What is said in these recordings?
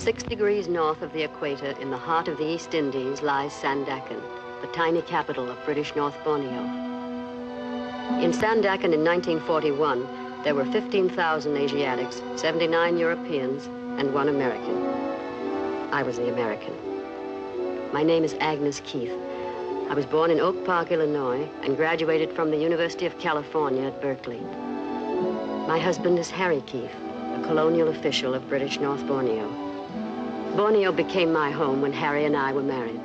6 degrees north of the equator, in the heart of the East Indies, lies Sandakan, the tiny capital of British North Borneo. In Sandakan in 1941, there were 15,000 Asiatics, 79 Europeans, and 1 American. I was the American. My name is Agnes Keith. I was born in Oak Park, Illinois, and graduated from the University of California at Berkeley. My husband is Harry Keith, a colonial official of British North Borneo. Borneo became my home when Harry and I were married.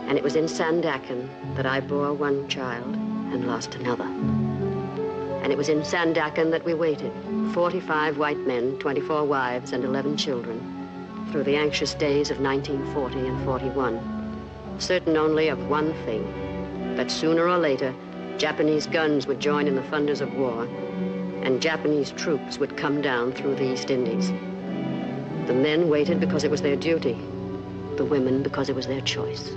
And it was in Sandakan that I bore 1 child and lost another. And it was in Sandakan that we waited, 45 white men, 24 wives, and 11 children, through the anxious days of 1940 and 41, certain only of one thing, that sooner or later, Japanese guns would join in the thunders of war, and Japanese troops would come down through the East Indies. The men waited because it was their duty, the women because it was their choice.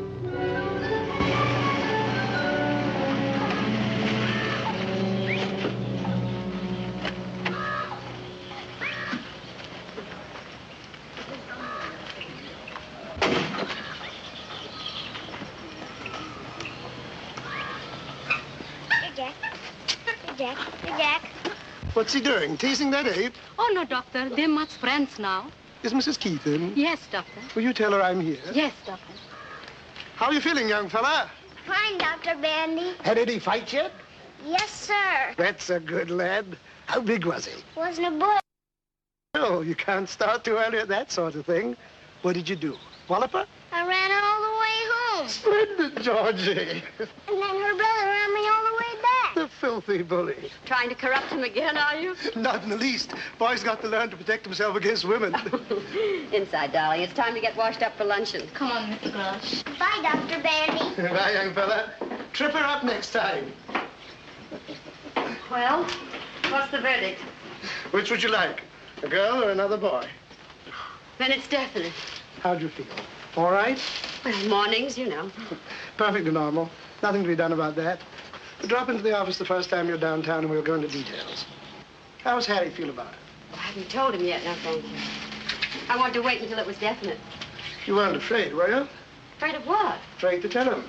What's he doing? Teasing that ape? Oh, no, Doctor. They're much friends now. Is Mrs. Keith in? Yes, Doctor. Will you tell her I'm here? Yes, Doctor. How are you feeling, young fella? Fine, Dr. Bandy. Had any fight yet? Yes, sir. That's a good lad. How big was he? Wasn't a boy. Oh, you can't start too early at that sort of thing. What did you do? Wallop her? I ran her all the way home. Splendid, Georgie. And then her brother ran me all the way back. The filthy bully. Trying to corrupt him again, are you? Not in the least. Boy's got to learn to protect himself against women. Inside, darling. It's time to get washed up for luncheon. Come on, Mr. Grosh. Bye, Dr. Bandy. Bye, young fella. Trip her up next time. Well, what's the verdict? Which would you like? A girl or another boy? Then it's definite. How'd you feel? All right? Well, mornings, you know. Perfectly normal. Nothing to be done about that. Drop into the office the first time you're downtown and we'll go into details. How does Harry feel about it? I haven't told him yet, no thank you. I wanted to wait until it was definite. You weren't afraid, were you? Afraid of what? Afraid to tell him.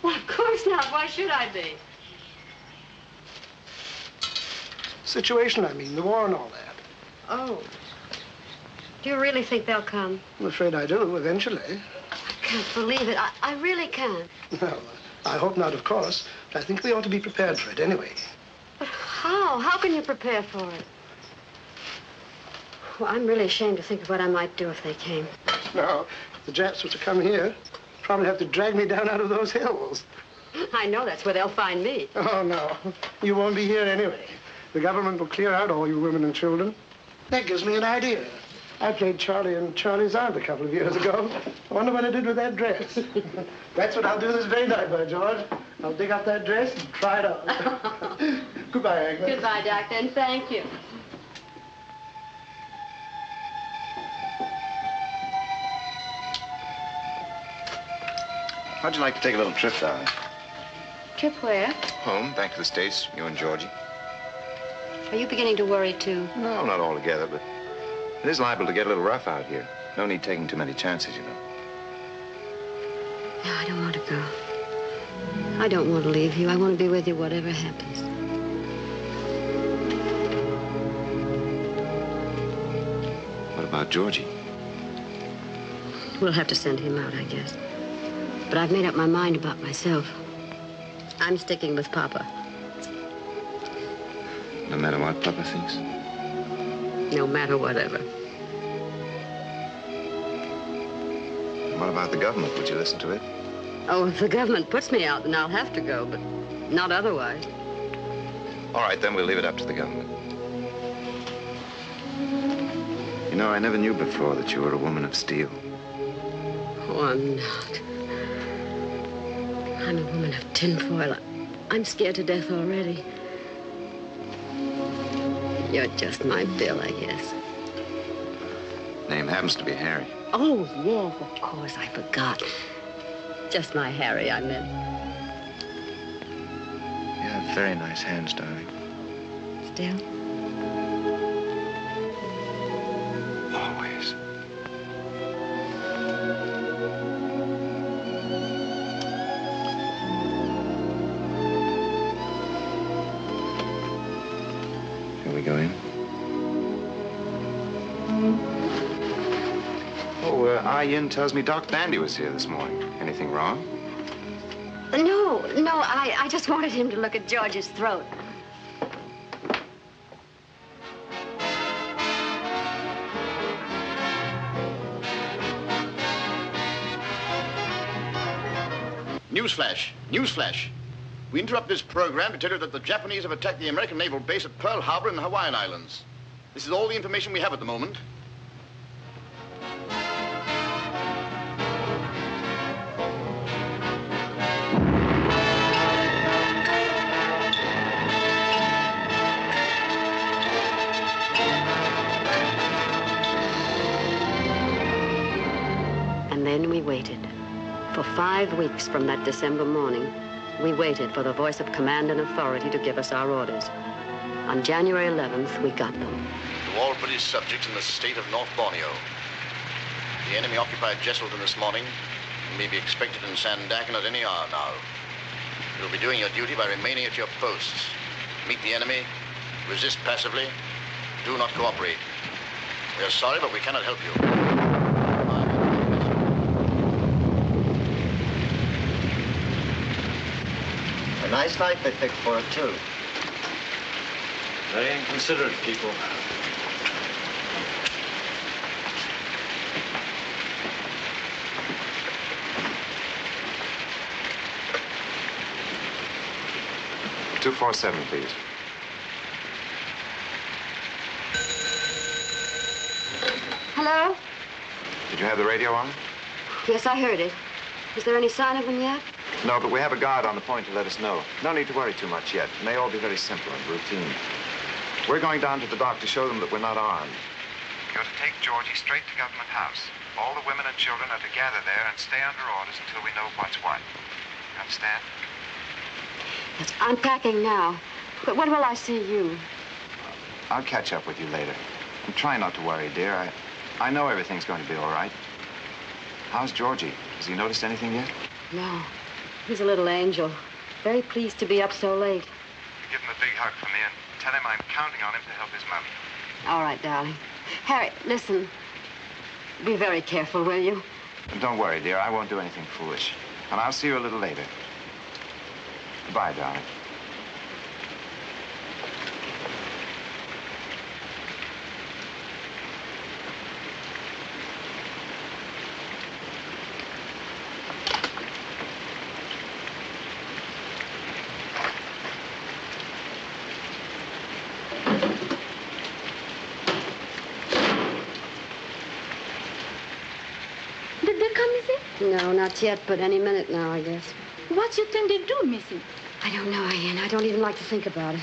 Well, of course not. Why should I be? Situation, I mean, the war and all that. Oh. Do you really think they'll come? I'm afraid I do, eventually. I can't believe it. I really can't. Well, I hope not, of course. But I think we ought to be prepared for it anyway. But how? How can you prepare for it? Well, I'm really ashamed to think of what I might do if they came. Now, if the Japs were to come here, probably have to drag me down out of those hills. I know that's where they'll find me. Oh, no. You won't be here anyway. The government will clear out all you women and children. That gives me an idea. I played Charlie and Charlie's aunt a couple of years ago. I wonder what I did with that dress. That's what I'll do this very night, by George. I'll dig up that dress and try it on. Goodbye, Agnes. Goodbye, Doctor, and thank you. How'd you like to take a little trip, darling? Trip where? Home, back to the States, you and Georgie. Are you beginning to worry, too? No, not altogether, but it is liable to get a little rough out here. No need taking too many chances, you know. No, I don't want to go. I don't want to leave you. I want to be with you whatever happens. What about Georgie? We'll have to send him out, I guess. But I've made up my mind about myself. I'm sticking with Papa. No matter what Papa thinks? No matter whatever. What about the government? Would you listen to it? Oh, if the government puts me out, then I'll have to go, but not otherwise. All right, then we'll leave it up to the government. You know, I never knew before that you were a woman of steel. Oh, I'm not. I'm a woman of tinfoil. I'm scared to death already. You're just my Bill, I guess. Name happens to be Harry. Oh, yes, of course, I forgot. Just my Harry, I meant. You have very nice hands, darling. Still? Always. Yin tells me Doc Bandy was here this morning. Anything wrong? No, I just wanted him to look at George's throat. Newsflash, newsflash. We interrupt this program to tell you that the Japanese have attacked the American naval base at Pearl Harbor in the Hawaiian Islands. This is all the information we have at the moment. And then we waited. For 5 weeks from that December morning, we waited for the voice of command and authority to give us our orders. On January 11th, we got them. To all British subjects in the state of North Borneo. The enemy occupied Jesselton this morning and may be expected in Sandakan at any hour now. You'll be doing your duty by remaining at your posts. Meet the enemy, resist passively, do not cooperate. We are sorry, but we cannot help you. A nice night they picked for it, too. Very inconsiderate people. $247, please. Hello? Did you have the radio on? Yes, I heard it. Is there any sign of them yet? No, but we have a guard on the point to let us know. No need to worry too much yet. It may all be very simple and routine. We're going down to the dock to show them that we're not armed. You're to take Georgie straight to Government House. All the women and children are to gather there and stay under orders until we know what's what. You understand? Yes, I'm packing now. But when will I see you? I'll catch up with you later. And try not to worry, dear. I know everything's going to be all right. How's Georgie? Has he noticed anything yet? No. He's a little angel. Very pleased to be up so late. Give him a big hug for me and tell him I'm counting on him to help his mother. All right, darling. Harry, listen. Be very careful, will you? And don't worry, dear. I won't do anything foolish. And I'll see you a little later. Goodbye, darling. Did they come, Missy? No, not yet, but any minute now, I guess. What you think they do, Missy? I don't know, Ian. I don't even like to think about it.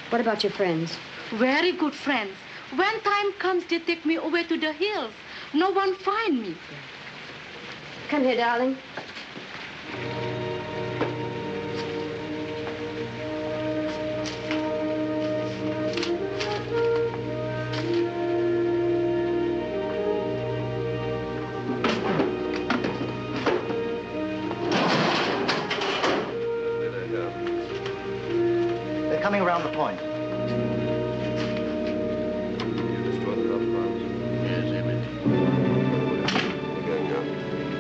What about your friends? Very good friends. When time comes, they take me away to the hills. No one find me. Come here, darling. They're coming around the point.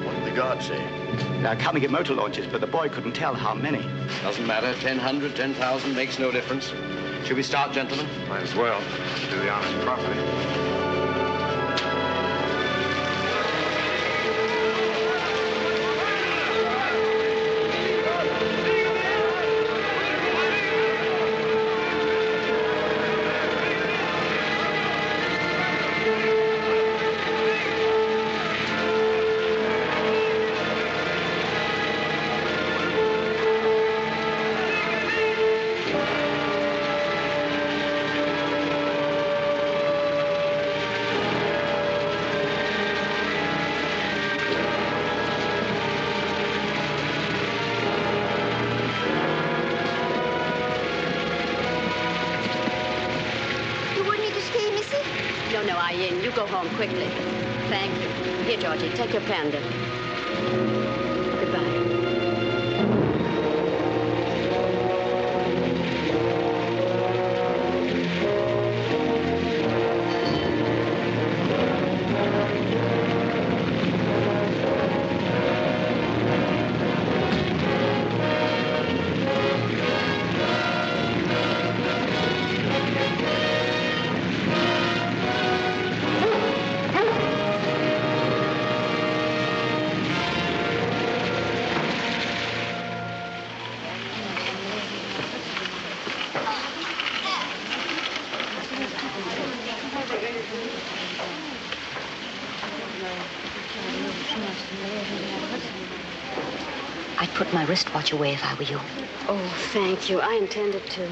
What did the guard say? They're coming in motor launches, but the boy couldn't tell how many. Doesn't matter. 1,000, 10,000 makes no difference. Should we start, gentlemen? Might as well. Do the honors properly. You want me to stay, Missy? No, Ian. You go home quickly. Thank you. Here, Georgie, take your panda. Goodbye. put my wristwatch away if I were you. Oh, thank you. I intended to.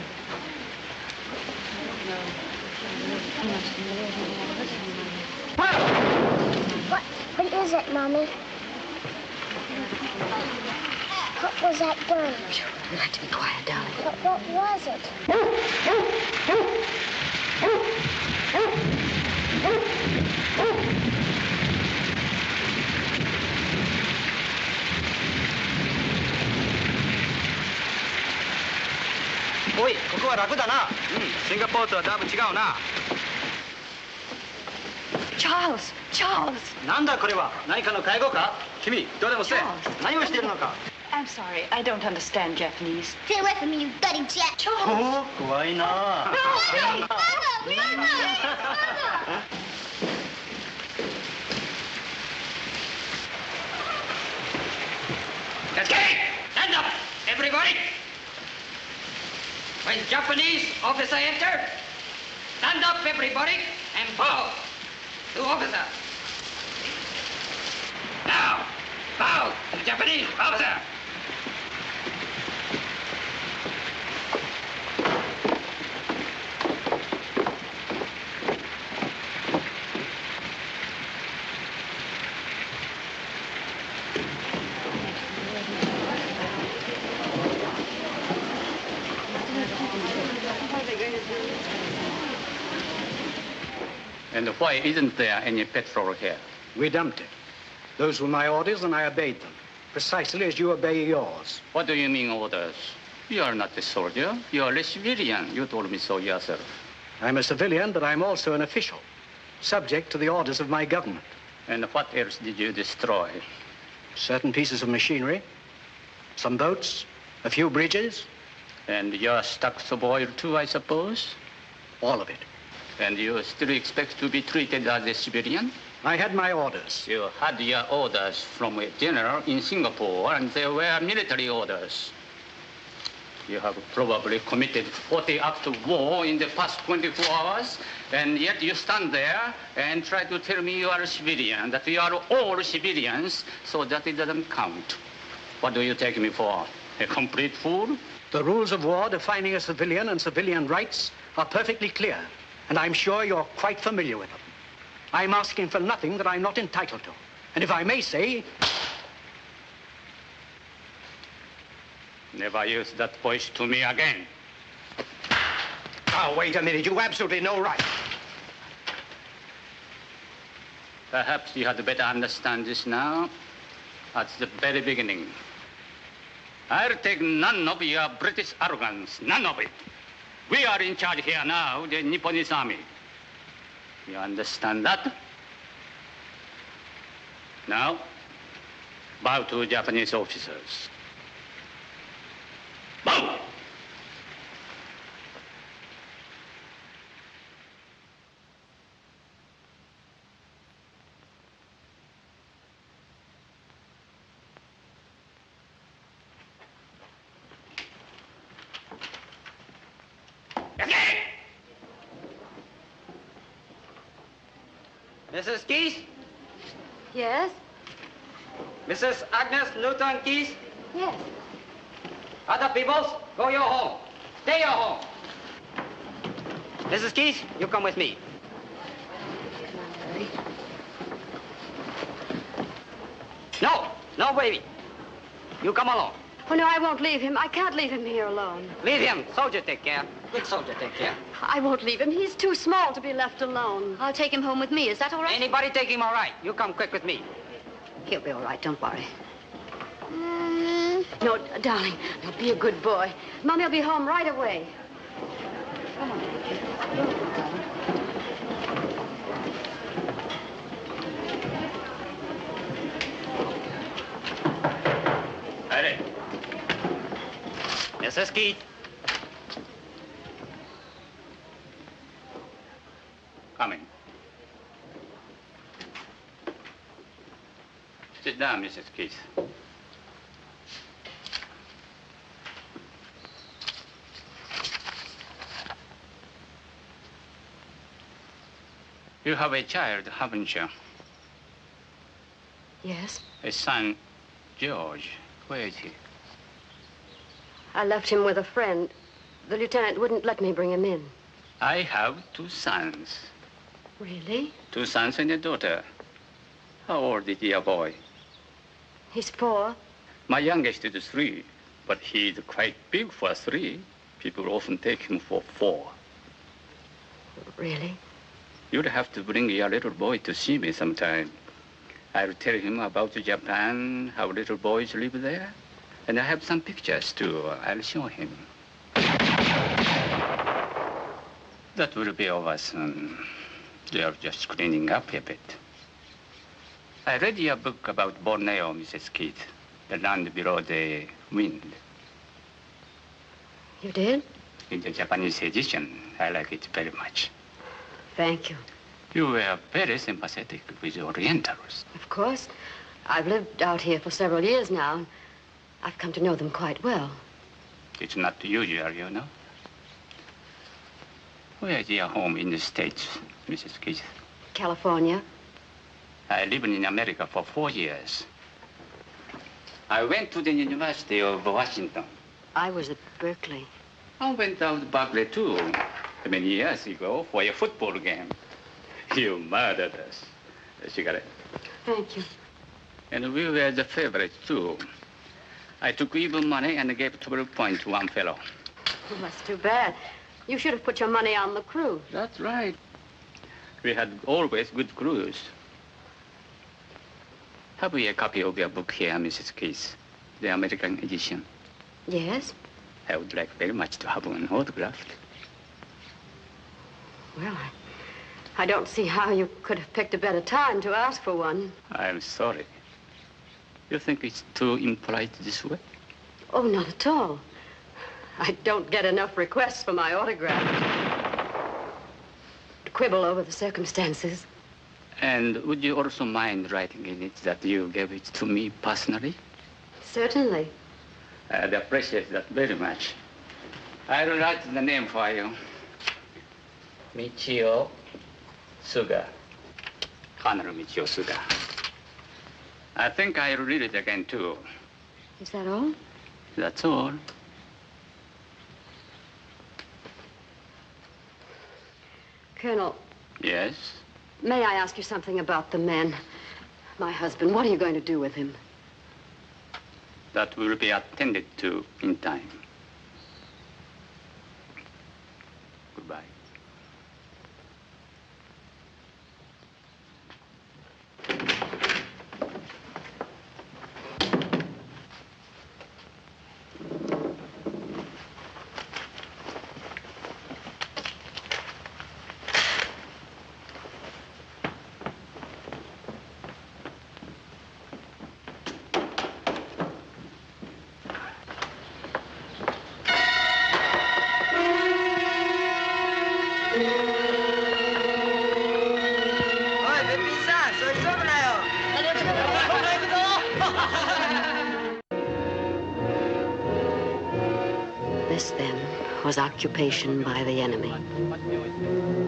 What is it, Mommy? What was that gun? You have to be quiet, darling. What was it?おい、ここは楽だな。シンガポールとはだいぶ違うな。Charles! Charles! なんだこれは？何かの介護か？君、どうでもせえ。何をしているのか？ I'm sorry, I don't understand Japanese. Stay away from me, you dirty jet. おお、怖いな。Let's get it! Stand up, everybody! When Japanese officer enter, stand up, everybody, and bow to officer. Now, bow to the Japanese officer. And why isn't there any petrol here? We dumped it. Those were my orders, and I obeyed them, precisely as you obey yours. What do you mean orders? You are not a soldier. You are a civilian. You told me so yourself. I'm a civilian, but I'm also an official, subject to the orders of my government. And what else did you destroy? Certain pieces of machinery, some boats, a few bridges. And your stocks of oil too, I suppose? All of it. And you still expect to be treated as a civilian? I had my orders. You had your orders from a general in Singapore, and they were military orders. You have probably committed 40 acts of war in the past 24 hours, and yet you stand there and try to tell me you are a civilian, that we are all civilians, so that it doesn't count. What do you take me for? A complete fool? The rules of war defining a civilian and civilian rights are perfectly clear, and I'm sure you're quite familiar with them. I'm asking for nothing that I'm not entitled to. And if I may say... Never use that voice to me again. Oh, wait a minute. You've absolutely no right. Perhaps you had better understand this now. At the very beginning. I'll take none of your British arrogance, none of it. We are in charge here now, the Nipponese army. You understand that? Now, bow to Japanese officers. Bow! Mrs. Keith? Yes? Mrs. Agnes Newton Keith? Yes. Other peoples, go your home. Stay your home. Mrs. Keith, you come with me. No, no, baby. You come along. Oh, no, I won't leave him. I can't leave him here alone. Leave him. Soldier take care. Good soldier take care. I won't leave him. He's too small to be left alone. I'll take him home with me. Is that all right? Anybody take him all right. You come quick with me. He'll be all right. Don't worry. No, darling. No, be a good boy. Mommy'll be home right away. Come on. Ready. Mrs. Keith. Coming. Sit down, Mrs. Keith. You have a child, haven't you? Yes? A son, George. Where is he? I left him with a friend. The lieutenant wouldn't let me bring him in. I have 2 sons. Really? 2 sons and a daughter. How old is your boy? He's 4. My youngest is 3, but he's quite big for 3. People often take him for 4. Really? You'll have to bring your little boy to see me sometime. I'll tell him about Japan, how little boys live there. And I have some pictures, too. I'll show him. That will be over soon. They're just cleaning up a bit. I read your book about Borneo, Mrs. Keith. The land below the wind. You did? In the Japanese edition, I like it very much. Thank you. You were very sympathetic with the Orientals. Of course. I've lived out here for several years now. And I've come to know them quite well. It's not usual, you know. Where is your home in the States, Mrs. Keith? California. I lived in America for 4 years. I went to the University of Washington. I was at Berkeley. I went out to Berkeley, too, many years ago for a football game. You murdered us. A cigarette. Thank you. And we were the favorites, too. I took even money and gave 12 points to one fellow. Well, that's too bad. You should have put your money on the crew. That's right. We had always good crews. Have we a copy of your book here, Mrs. Keith? The American edition? Yes? I would like very much to have one autographed. Well, I don't see how you could have picked a better time to ask for one. I'm sorry. You think it's too impolite this way? Oh, not at all. I don't get enough requests for my autograph to quibble over the circumstances. And would you also mind writing in it that you gave it to me personally? Certainly. I'd appreciate that very much. I'll write the name for you. Michio Suga. Colonel Michio Suga. I think I'll read it again, too. Is that all? That's all. Colonel. Yes? May I ask you something about the men? My husband, what are you going to do with him? That will be attended to in time. Goodbye. This, then, was occupation by the enemy.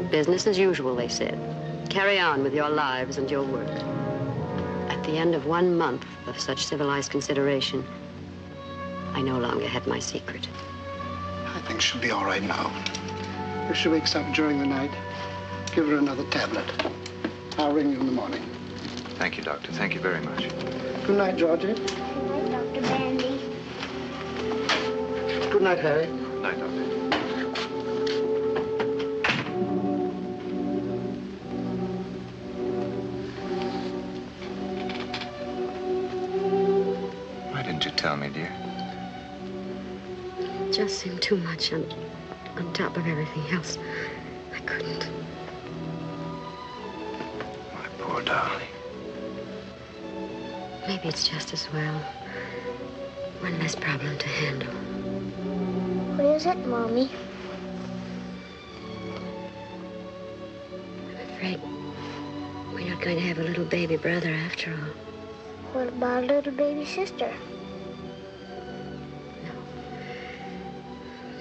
Business as usual, they said. Carry on with your lives and your work. At the end of 1 month of such civilized consideration, I no longer had my secret. I think she'll be all right now. If she wakes up during the night, give her another tablet. I'll ring you in the morning. Thank you, Doctor. Thank you very much. Good night, Georgie. Good night, Dr. Bandy. Good night, Harry. Good night, Doctor. Why didn't you tell me, dear? It just seemed too much on top of everything else. I couldn't. My poor darling. Maybe it's just as well. One less problem to handle. What is it, Mommy? I'm afraid we're not going to have a little baby brother after all. What about a little baby sister?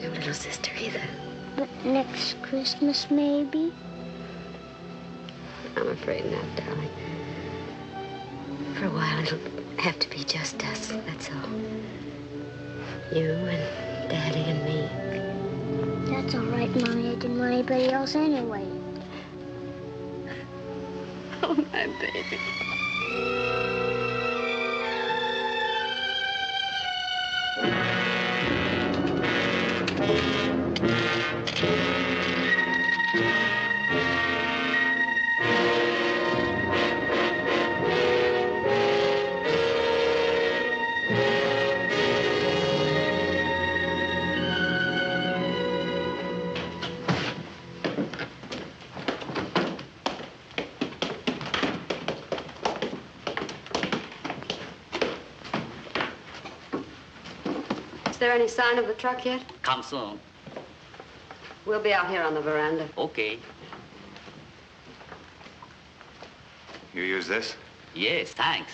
No little sister either. Next Christmas, maybe? I'm afraid not, darling. For a while, it'll have to be just us, that's all. You and Daddy and me. That's all right, Mommy. I didn't want anybody else anyway. Oh, my baby. Is there any sign of the truck yet? Come soon. We'll be out here on the veranda. Okay. You use this? Yes, thanks.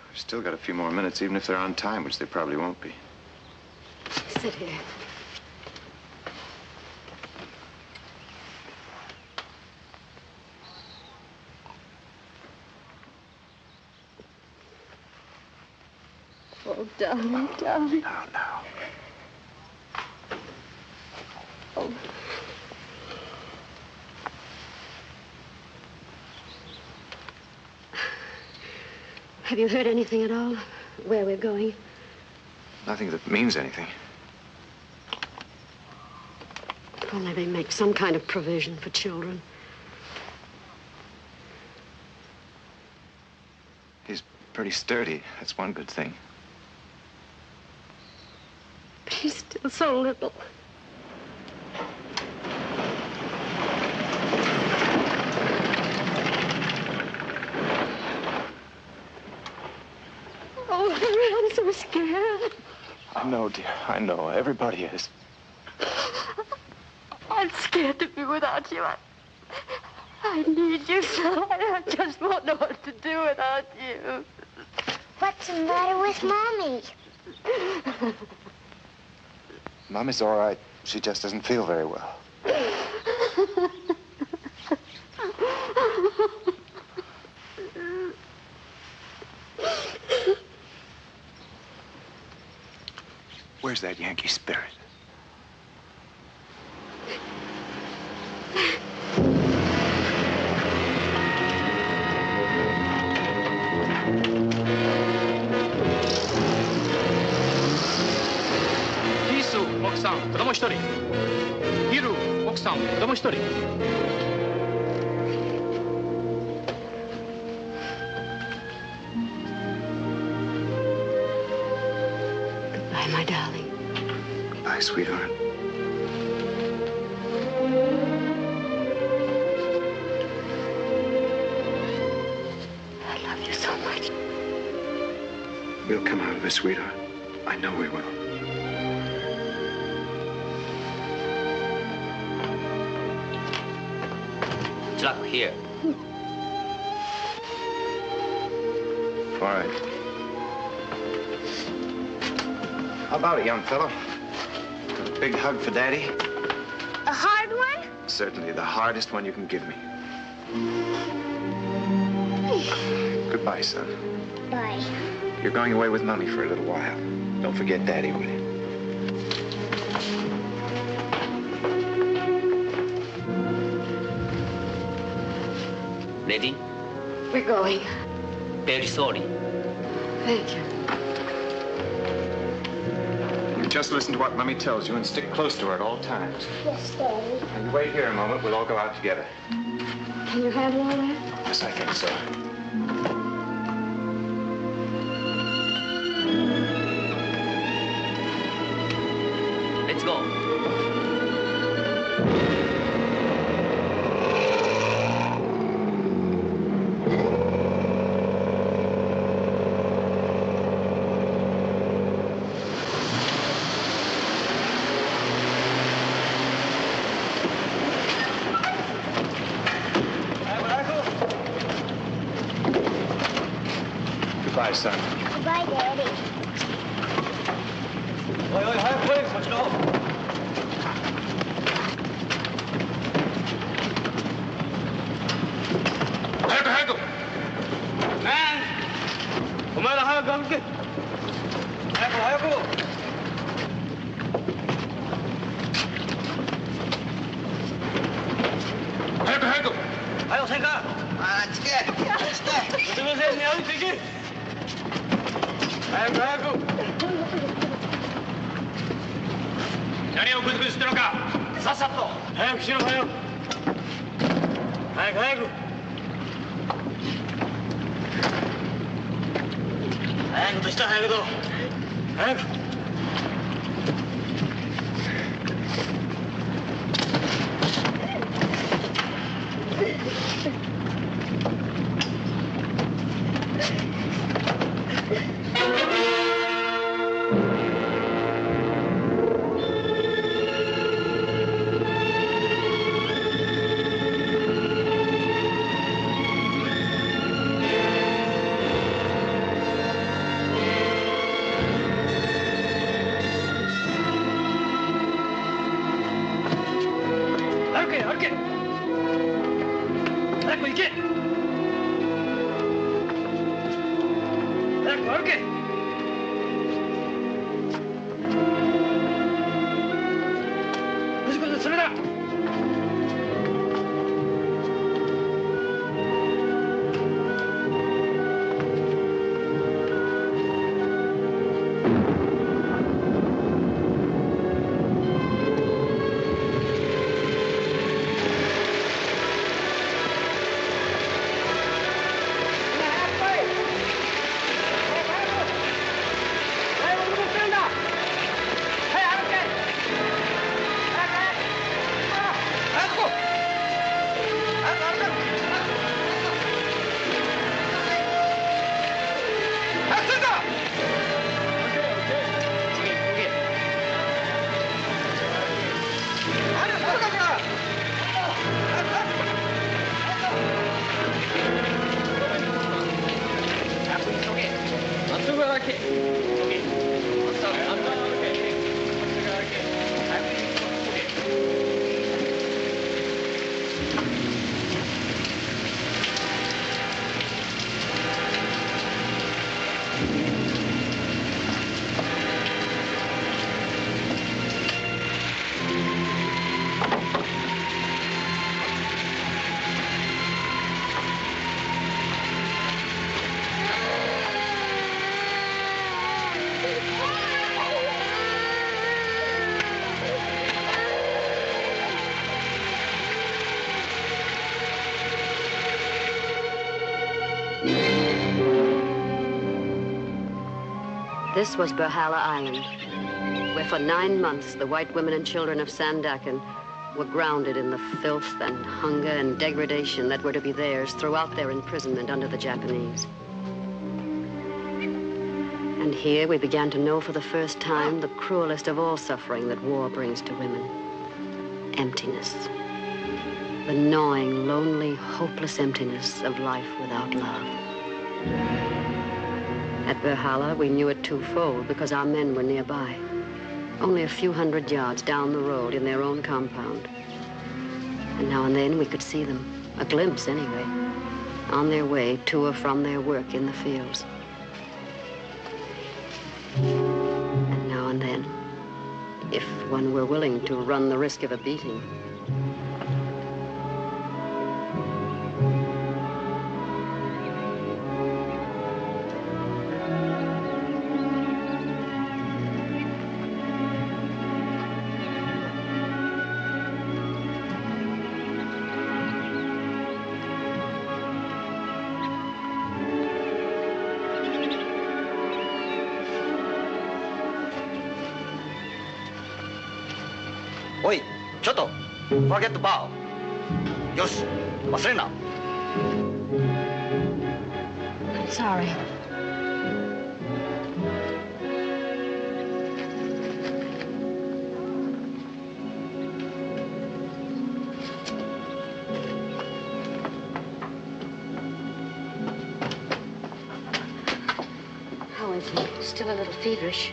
We've still got a few more minutes, even if they're on time, which they probably won't be. Sit here. Oh, darling, darling. Now. Oh. Have you heard anything at all? Where we're going? Nothing that means anything. Only they make some kind of provision for children. He's pretty sturdy. That's one good thing. But he's still so little. Oh, I'm so scared. I know, dear. I know. Everybody is. I'm scared to be without you. I need you so. I just won't know what to do without you. What's the matter with Mommy? Mommy's all right. She just doesn't feel very well. Where's that Yankee spirit? Hisu, 奥さん、子供一人。ヒル、奥さん、子供一人。Goodbye, my darling. Goodbye, sweetheart. I love you so much. We'll come out of this, sweetheart. I know we will. Truck here. All right. How about it, young fellow? Got a big hug for Daddy? A hard one? Certainly the hardest one you can give me. Goodbye, son. Bye. You're going away with Mommy for a little while. Don't forget Daddy, will you? Ready? We're going. Very sorry. Thank you. You just listen to what Mommy tells you and stick close to her at all times. Yes, Daddy. And you wait here a moment. We'll all go out together. Can you handle all that? Yes, I think so. Let's go. Goodbye, son. Goodbye, Daddy. おいおい、早く来い、こっちの方。早く早く。お前ら早く歩け。早く早く。早く早く。早くせんか。ああ、つけ。すみませんね、歩いていけ。早く早く。何をグズグズしてるのか。さっさと。早くしろ、早く。早く早く。早くとした早くと。早く。This was Berhala Island, where for 9 months the white women and children of Sandakan were grounded in the filth and hunger and degradation that were to be theirs throughout their imprisonment under the Japanese. And here we began to know for the first time the cruelest of all suffering that war brings to women: emptiness. The gnawing, lonely, hopeless emptiness of life without love. At Berhala, we knew it twofold because our men were nearby, only a few hundred yards down the road in their own compound. And now and then we could see them, a glimpse anyway, on their way to or from their work in the fields. And now and then, if one were willing to run the risk of a beating, Forget the bow. よし、忘れんな。Sorry. How is he? Still a little feverish.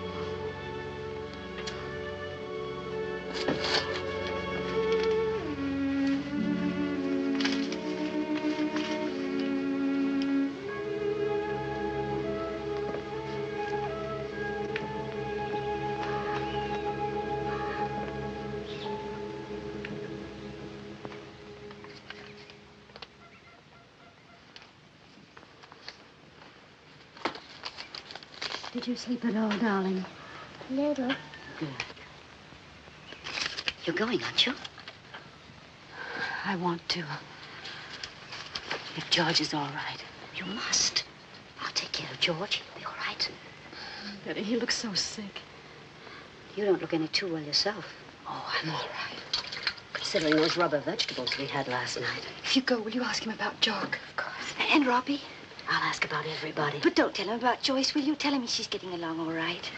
Did you sleep at all, darling? Little. Good. You're going, aren't you? I want to. If George is all right. You must. I'll take care of George. He'll be all right. Betty, he looks so sick. You don't look any too well yourself. Oh, I'm all right. Considering those rubber vegetables we had last night. If you go, will you ask him about Jock? Of course. And Robbie? I'll ask about everybody. But don't tell him about Joyce, will you? Tell him she's getting along all right.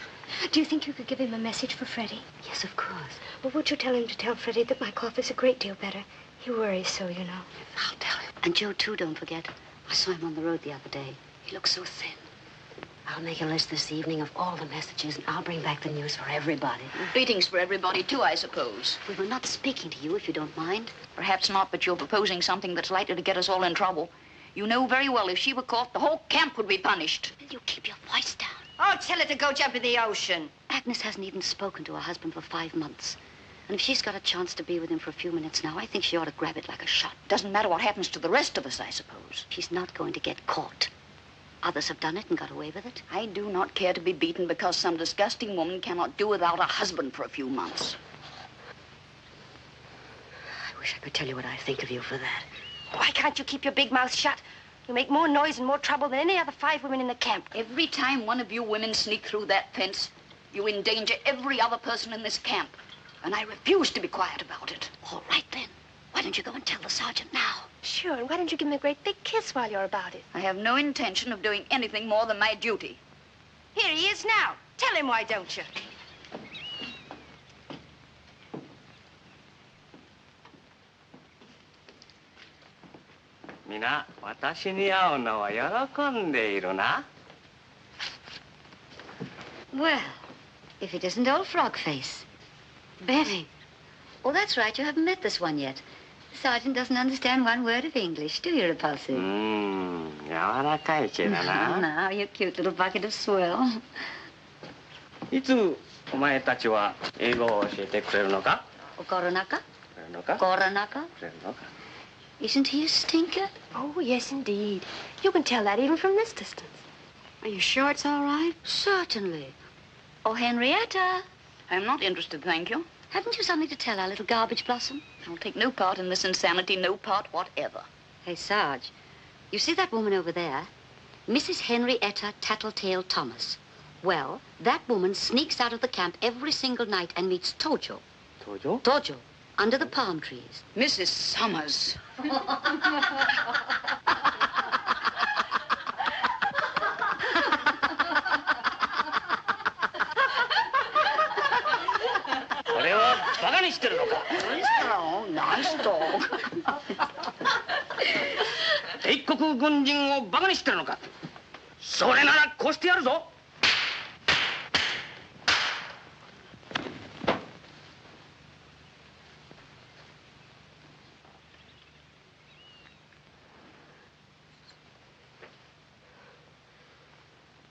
Do you think you could give him a message for Freddie? Yes, of course. Well, would you tell him to tell Freddie that my cough is a great deal better? He worries so, you know. I'll tell him. And Joe, too, don't forget. I saw him on the road the other day. He looks so thin. I'll make a list this evening of all the messages, and I'll bring back the news for everybody. Beatings for everybody, too, I suppose. We were not speaking to you, if you don't mind. Perhaps not, but you're proposing something that's likely to get us all in trouble. You know very well if she were caught, the whole camp would be punished. Will you keep your voice down? Oh, tell her to go jump in the ocean. Agnes hasn't even spoken to her husband for 5 months. And if she's got a chance to be with him for a few minutes now, I think she ought to grab it like a shot. Doesn't matter what happens to the rest of us, I suppose. She's not going to get caught. Others have done it and got away with it. I do not care to be beaten because some disgusting woman cannot do without a husband for a few months. I wish I could tell you what I think of you for that. Why can't you keep your big mouth shut? You make more noise and more trouble than any other 5 women in the camp. Every time one of you women sneak through that fence, you endanger every other person in this camp. And I refuse to be quiet about it. All right, then. Why don't you go and tell the sergeant now? Sure, and why don't you give him a great big kiss while you're about it? I have no intention of doing anything more than my duty. Here he is now. Tell him, why don't you? Mina, 私に会うのは喜んでいるな。Well, if it isn't old Frog Face. Betty. Oh, that's right. You haven't met this one yet. The sergeant doesn't understand one word of English, do you, Repulsive? 柔らかい系だな。Now, you cute little bucket of swill. いつお前たちは英語を教えてくれるのか？ Koronaka? くれるのか？ Koronaka? くれるのか？ Isn't he a stinker? Oh, yes, indeed. You can tell that even from this distance. Are you sure it's all right? Certainly. Oh, Henrietta. I'm not interested, thank you. Haven't you something to tell our little garbage blossom? I'll take no part in this insanity, no part whatever. Hey, Sarge, you see that woman over there? Mrs. Henrietta Tattletale Thomas. Well, that woman sneaks out of the camp every single night and meets Tojo. Tojo? Tojo, under the palm trees. Mrs. Summers. Nice dog. 帝国軍人をバカにしてるのか？それならこうしてやるぞ。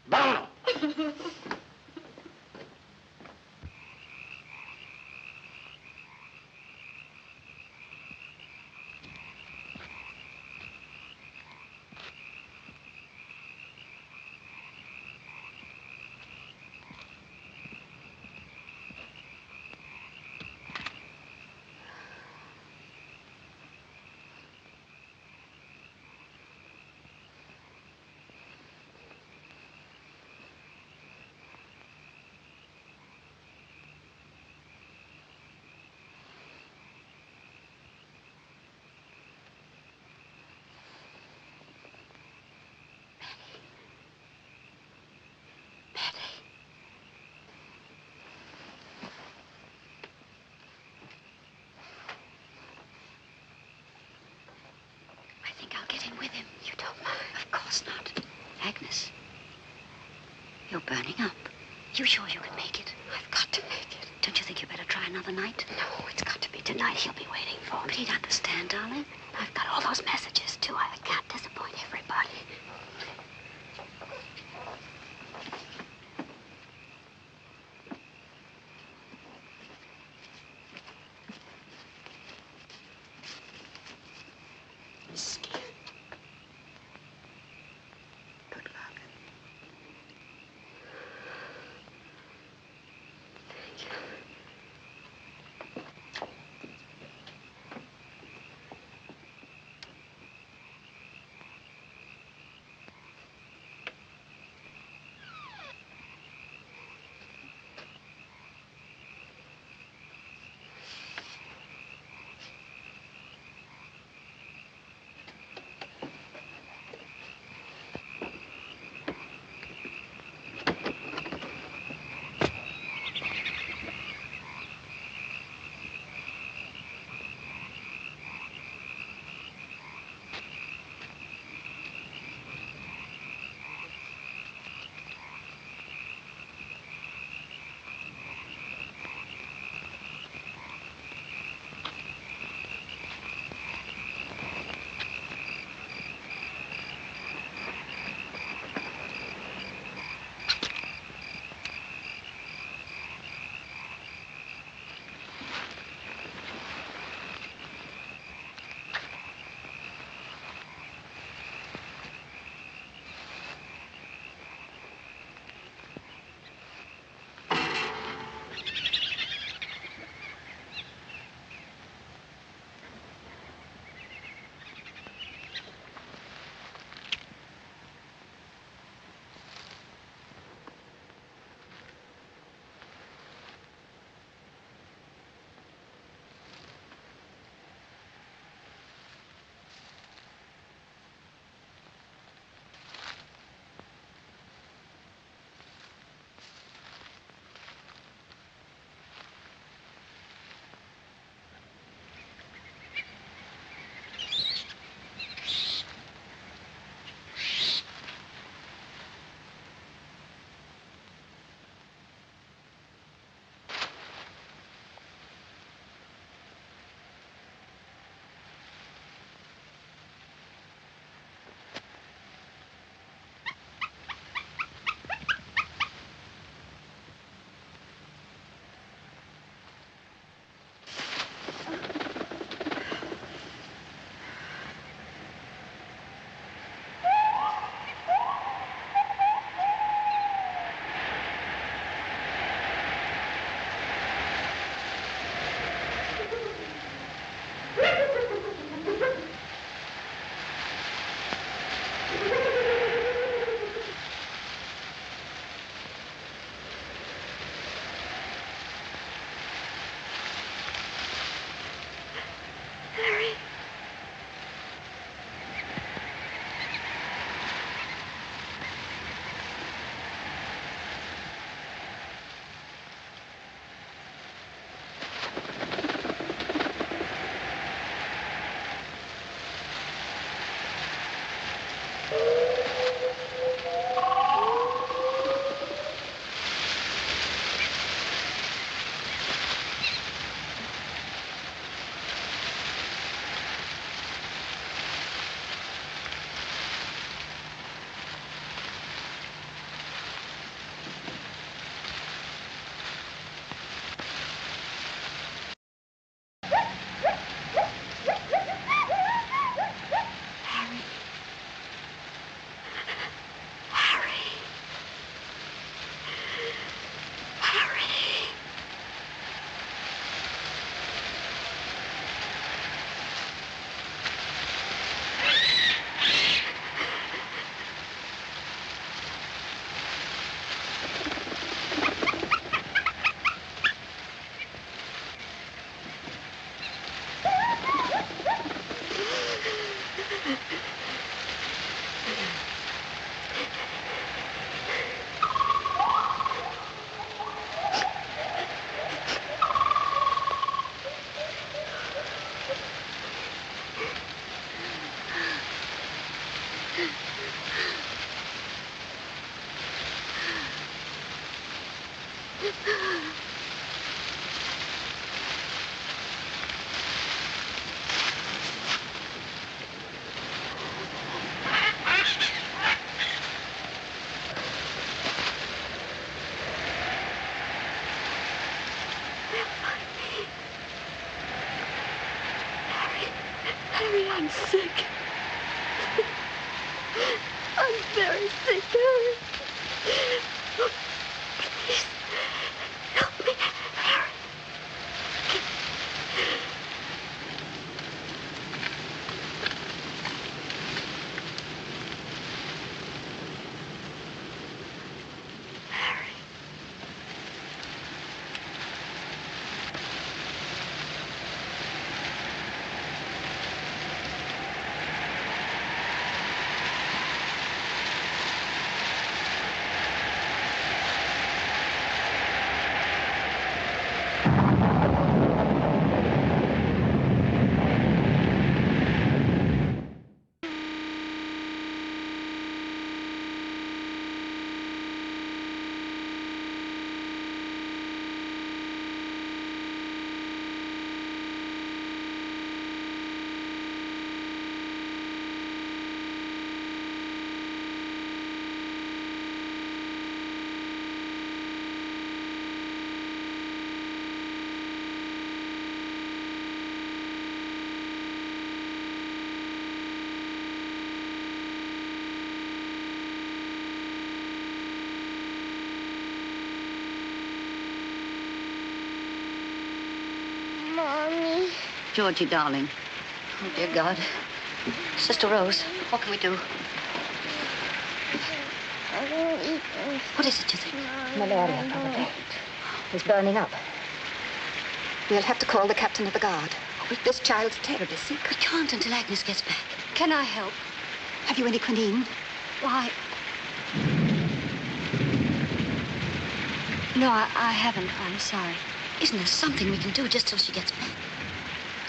バカ者。With him. You don't mind? Of course not. Agnes, you're burning up. You sure you can make it? I've got to make it. Don't you think you better try another night? No, it's got to be tonight. He'll be waiting for me. But he'd understand, darling. I've got all those messages, too. I can't disappoint everybody. Harry, I'm sick. I'm very sick, Harry. Please, help me, Harry. Mommy. Georgie, darling. Oh, dear God. Sister Rose, what can we do? I won't eat this. What is it, you think? Malaria, probably. He's burning up. We'll have to call the captain of the guard. This child's terribly sick. We can't until Agnes gets back. Can I help? Have you any quinine? Why? No, I haven't. I'm sorry. Isn't there something we can do just till she gets back?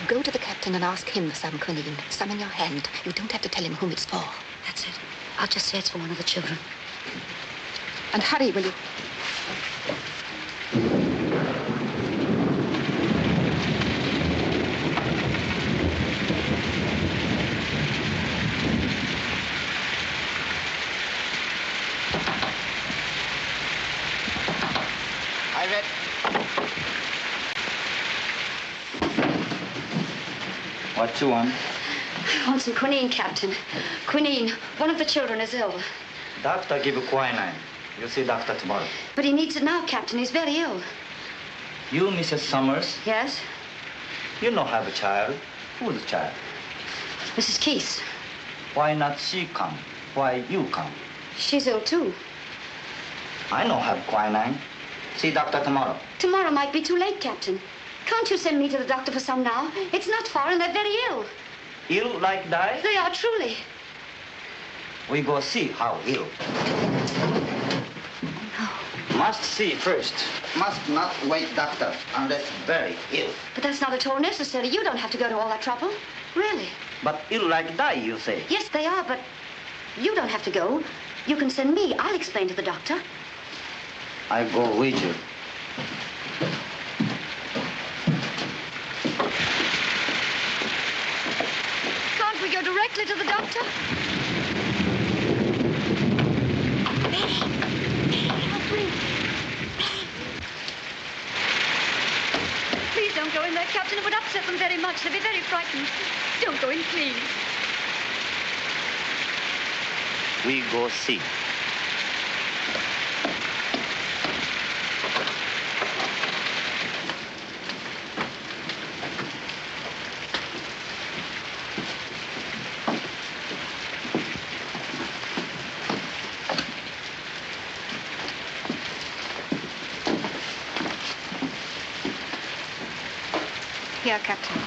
Go to the captain and ask him for some quinine. Some in your hand. You don't have to tell him whom it's for. That's it. I'll just say it's for one of the children. And hurry, will you? What you want? I want some quinine, Captain. Quinine. One of the children is ill. Doctor give you quinine. You'll see doctor tomorrow. But he needs it now, Captain. He's very ill. You, Mrs. Summers? Yes? You know have a child. Who's the child? Mrs. Keith. Why not she come? Why you come? She's ill, too. I know have quinine. See doctor tomorrow. Tomorrow might be too late, Captain. Can't you send me to the doctor for some now? It's not far, and they're very ill. Ill like die? They are, truly. We go see how ill. Must see first. Must not wait doctor unless very ill. But that's not at all necessary. You don't have to go to all that trouble. Really. But ill like die, you say? Yes, they are, but you don't have to go. You can send me. I'll explain to the doctor. I go with you. Can't we go directly to the doctor? Please don't go in there, Captain. It would upset them very much. They'd be very frightened. Don't go in, please. We go see. Here, Captain.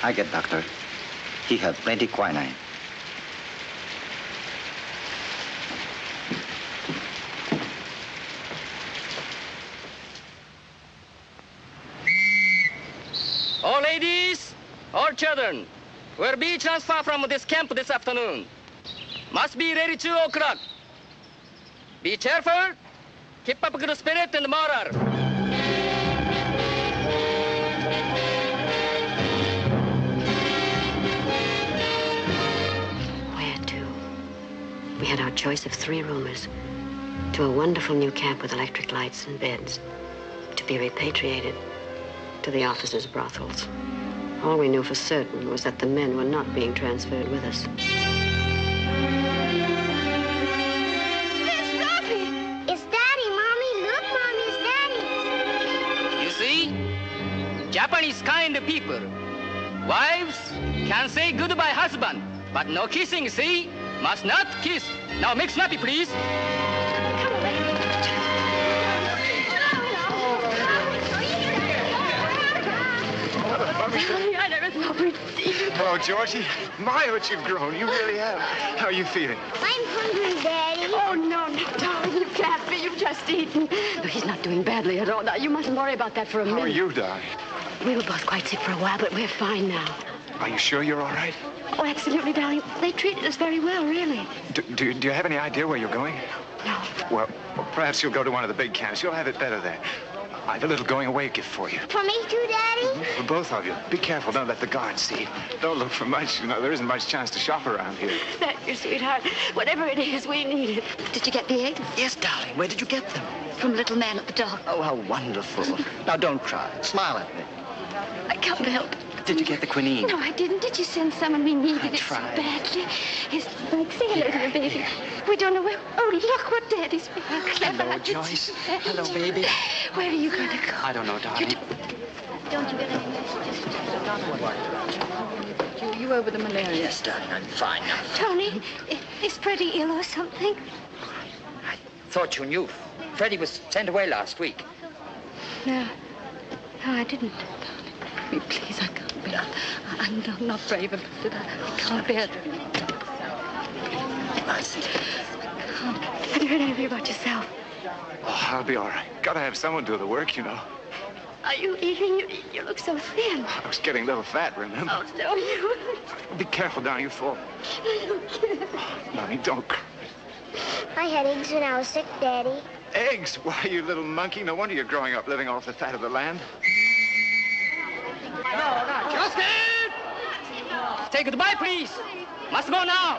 I get doctor. He have plenty quinine. All ladies, all children, will be transferred from this camp this afternoon. Must be ready 2 o'clock. Be cheerful, keep up good spirit and moral. Where to? We had our choice of 3 roomers. To a wonderful new camp with electric lights and beds. To be repatriated to the officers' brothels. All we knew for certain was that the men were not being transferred with us. There's Robbie! It's Daddy, Mommy. Look, Mommy, it's Daddy. You see? Japanese kind of people. Wives can say goodbye husband, but no kissing, see? Must not kiss. Now make snappy, please. I never thought we'd see you. Oh, Georgie, my, what you've grown. You really have. How are you feeling? I'm hungry, Daddy. Oh, no, darling, you can't be. You've just eaten. No, he's not doing badly at all. Now, you mustn't worry about that for a minute. How are you, darling? We were both quite sick for a while, but we're fine now. Are you sure you're all right? Oh, absolutely, darling. They treated us very well, really. Do you have any idea where you're going? No. Well, perhaps you'll go to one of the big camps. You'll have it better there. I have a little going-away gift for you. For me too, Daddy? For both of you. Be careful. Don't let the guards see. Don't look for much. You know, there isn't much chance to shop around here. Thank you, sweetheart. Whatever it is, we need it. Did you get the eggs? Yes, darling. Where did you get them? From little man at the dock. Oh, how wonderful. Now, don't cry. Smile at me. I can't help it. Did you get the quinine? No, I didn't. Did you send someone? We needed it so tried. badly. It's like, say hello to the baby. We don't know where. Oh, look what Daddy's being clever. Hello, Joyce. Hello, baby. Where are you going to go? I don't know, darling. Don't you get any messages? You over the malaria? Yes, darling. I'm fine now. Tony, is Freddie ill or something? Thought you knew. Freddie was sent away last week. No, I didn't. Me, please, I can't bear. I'm not brave enough to that. I can't bear it. I see. Have you heard anything about yourself? Oh, I'll be all right. Gotta have someone do the work, you know. Are you eating? You look so thin. I was getting a little fat, remember? Oh, no, you. Be careful down, you fall. I don't care. Mommy, don't cry. I had eggs when I was sick, Daddy. Eggs? Why, you little monkey. No wonder you're growing up living off the fat of the land. Justin! Say goodbye, please. Must go now.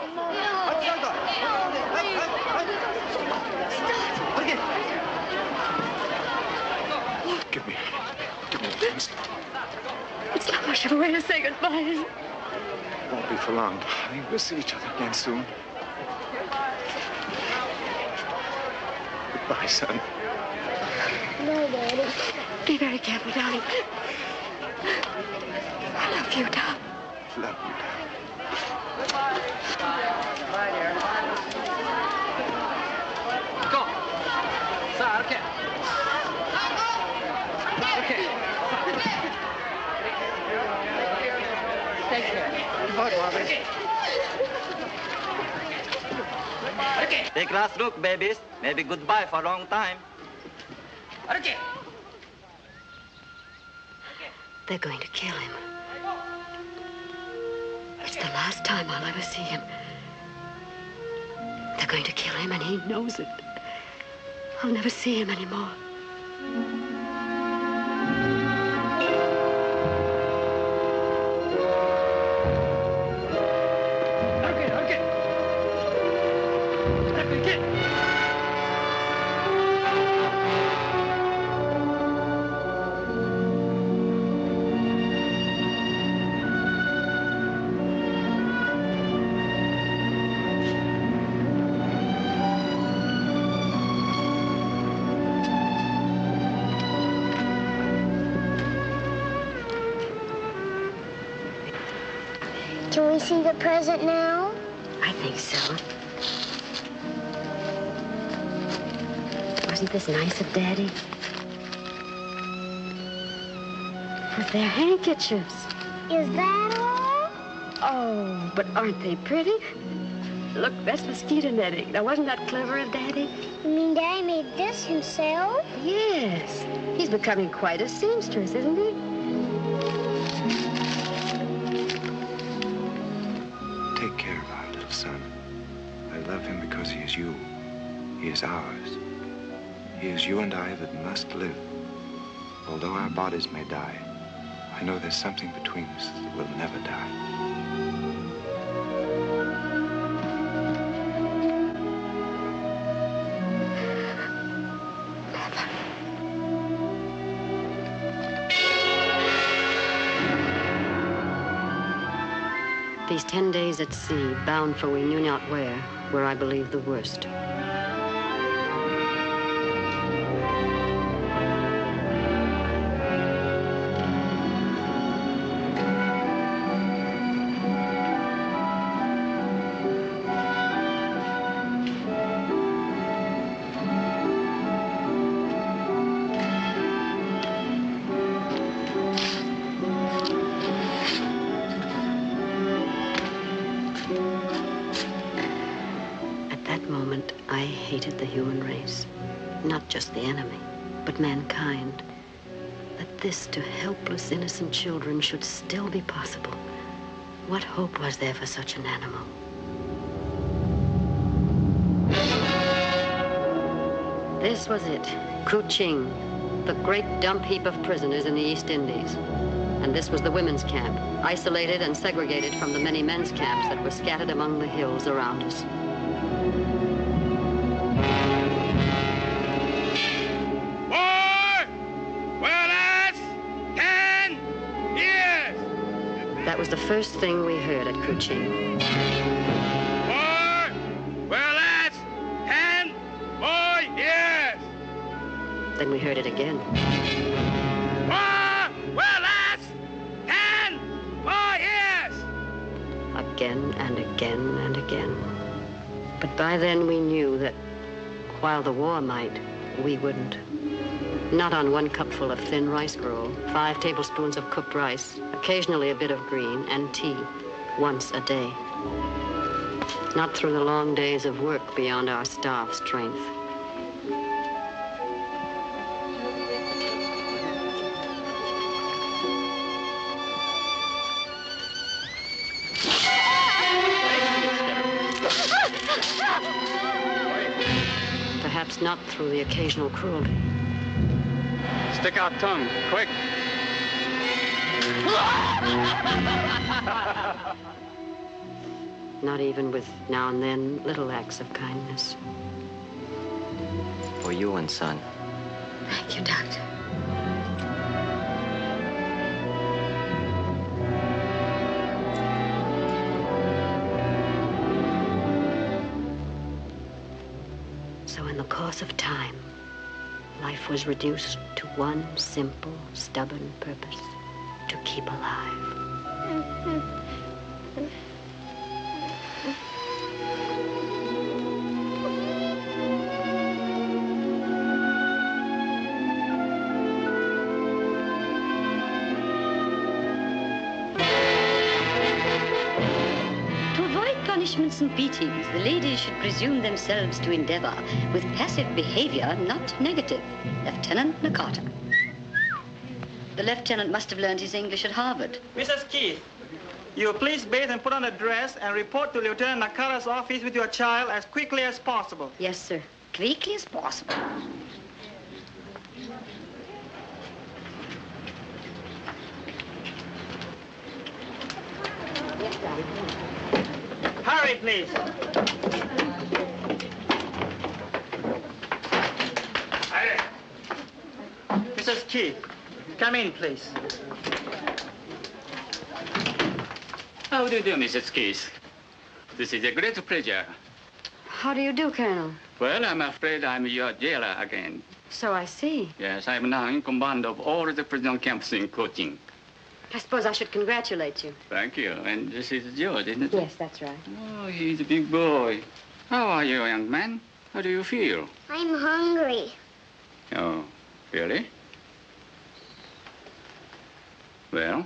Give me a chance. It's not much of a way to say goodbye. Won't be for long, darling. We'll see each other again soon. Goodbye, son. No, Daddy. Be very careful, darling. I love you, Tom. Love you, darling. Go. Sir, okay. Okay. Take care. Okay. Take last look, babies. Maybe goodbye for a long time. Okay. They're going to kill him. It's the last time I'll ever see him. They're going to kill him, and he knows it. I'll never see him anymore. Can we see the present now? I think so. Wasn't this nice of Daddy? With their handkerchiefs. Is that all? Oh, but aren't they pretty? Look, that's mosquito netting. Now, wasn't that clever of Daddy? You mean Daddy made this himself? Yes. He's becoming quite a seamstress, isn't he? Take care of our little son. I love him because he is you. He is ours. He is you and I that must live. Although our bodies may die, I know there's something between us that will never die. These 10 days at sea, bound for we knew not where, were, I believe, the worst. I hated the human race, not just the enemy, but mankind. That this to helpless, innocent children should still be possible. What hope was there for such an animal? This was it, Kuching, the great dump heap of prisoners in the East Indies. And this was the women's camp, isolated and segregated from the many men's camps that were scattered among the hills around us. That was the first thing we heard at Kuching. Well, that's 10 more years. Then we heard it again. Well, that's 10 more years. Again and again and again. But by then we knew that while the war might, we wouldn't. Not on one cupful of thin rice gruel, 5 tablespoons of cooked rice, occasionally a bit of green, and tea, once a day. Not through the long days of work beyond our staff strength. Perhaps not through the occasional cruelty. Stick out tongue, quick. Not even with now and then little acts of kindness. For you and son. Thank you, Doctor. So in the course of time, life was reduced to one simple, stubborn purpose: to keep alive. To avoid punishments and beatings, the ladies should presume themselves to endeavor with passive behavior, not negative. Lieutenant Nakata. The lieutenant must have learned his English at Harvard. Mrs. Keith, you please bathe and put on a dress and report to Lieutenant Nakata's office with your child as quickly as possible. Yes, sir. Quickly as possible. Yes, Daddy. Hurry, please. Mrs. Keith, come in, please. How do you do, Mrs. Keith? This is a great pleasure. How do you do, Colonel? Well, I'm afraid I'm your jailer again. So I see. Yes, I'm now in command of all the prison camps in Kuching. I suppose I should congratulate you. Thank you. And this is George, isn't it? Yes, that's right. Oh, he's a big boy. How are you, young man? How do you feel? I'm hungry. Oh, really? Well,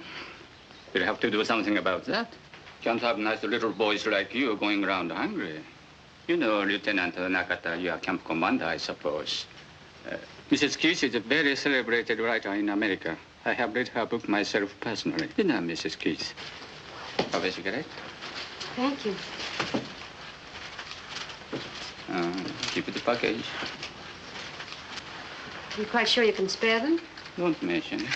We'll have to do something about that. Can't have nice little boys like you going around hungry. You know, Lieutenant Nakata, you are camp commander, I suppose. Mrs. Keith is a very celebrated writer in America. I have read her book myself personally. You know, Mrs. Keith. Have a cigarette? Thank you. Keep the package. Are you quite sure you can spare them? Don't mention it.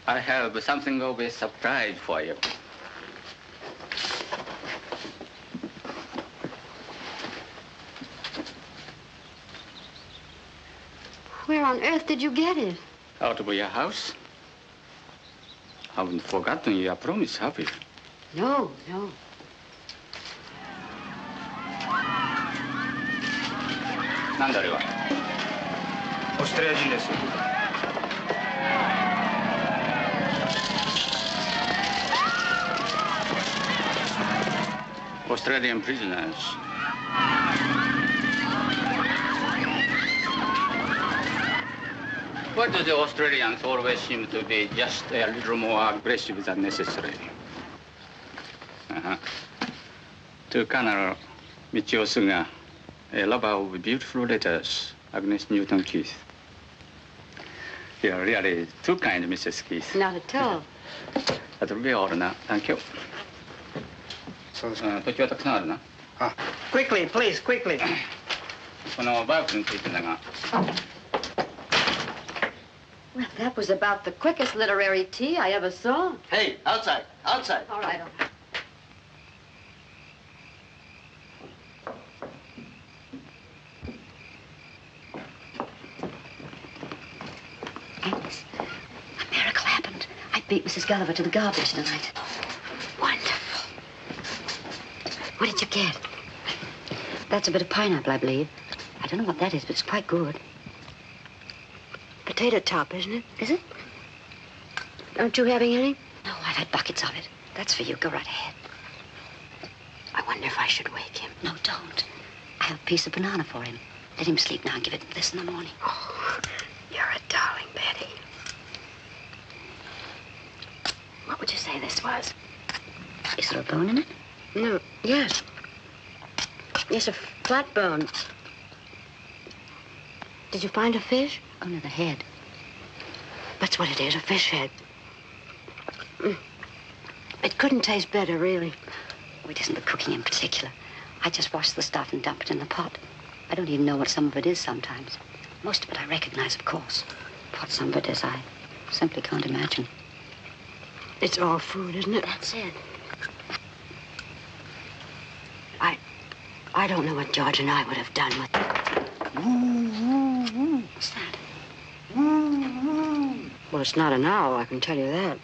I have something of a surprise for you. Where on earth did you get it? Out of your house. Haven't forgotten your promise, have you? No, no. Nandari wa? オーストラリア人です。Australian prisoners. Why do the Australians always seem to be just a little more aggressive than necessary? To Colonel Michio Suga, a lover of beautiful letters, Agnes Newton Keith. You're really too kind, Mrs. Keith. Not at all. That'll be all now. Thank you. Quickly, please, quickly. このバイクについてだが。 Well, that was about the quickest literary tea I ever saw. Hey, outside, outside. All right, all right. Agnes, a miracle happened. I beat Mrs. Gulliver to the garbage tonight. Wonderful. What did you get? That's a bit of pineapple, I believe. I don't know what that is, but it's quite good. Potato top, isn't it? Is it? Aren't you having any? No, I've had buckets of it. That's for you. Go right ahead. I wonder if I should wake him. No, don't. I have a piece of banana for him. Let him sleep now and give him this in the morning. Oh, you're a darling, Betty. What would you say this was? Is there a bone in it? No, yes. Yes, a flat bone. Did you find a fish? Oh, no, the head. That's what it is, a fish head. It couldn't taste better, really. Oh, it isn't the cooking in particular. I just wash the stuff and dump it in the pot. I don't even know what some of it is sometimes. Most of it I recognize, of course. What some of it is, I simply can't imagine. It's all food, isn't it? That's it. I don't know what George and I would have done with it. What's that? Well, it's not an owl, I can tell you that.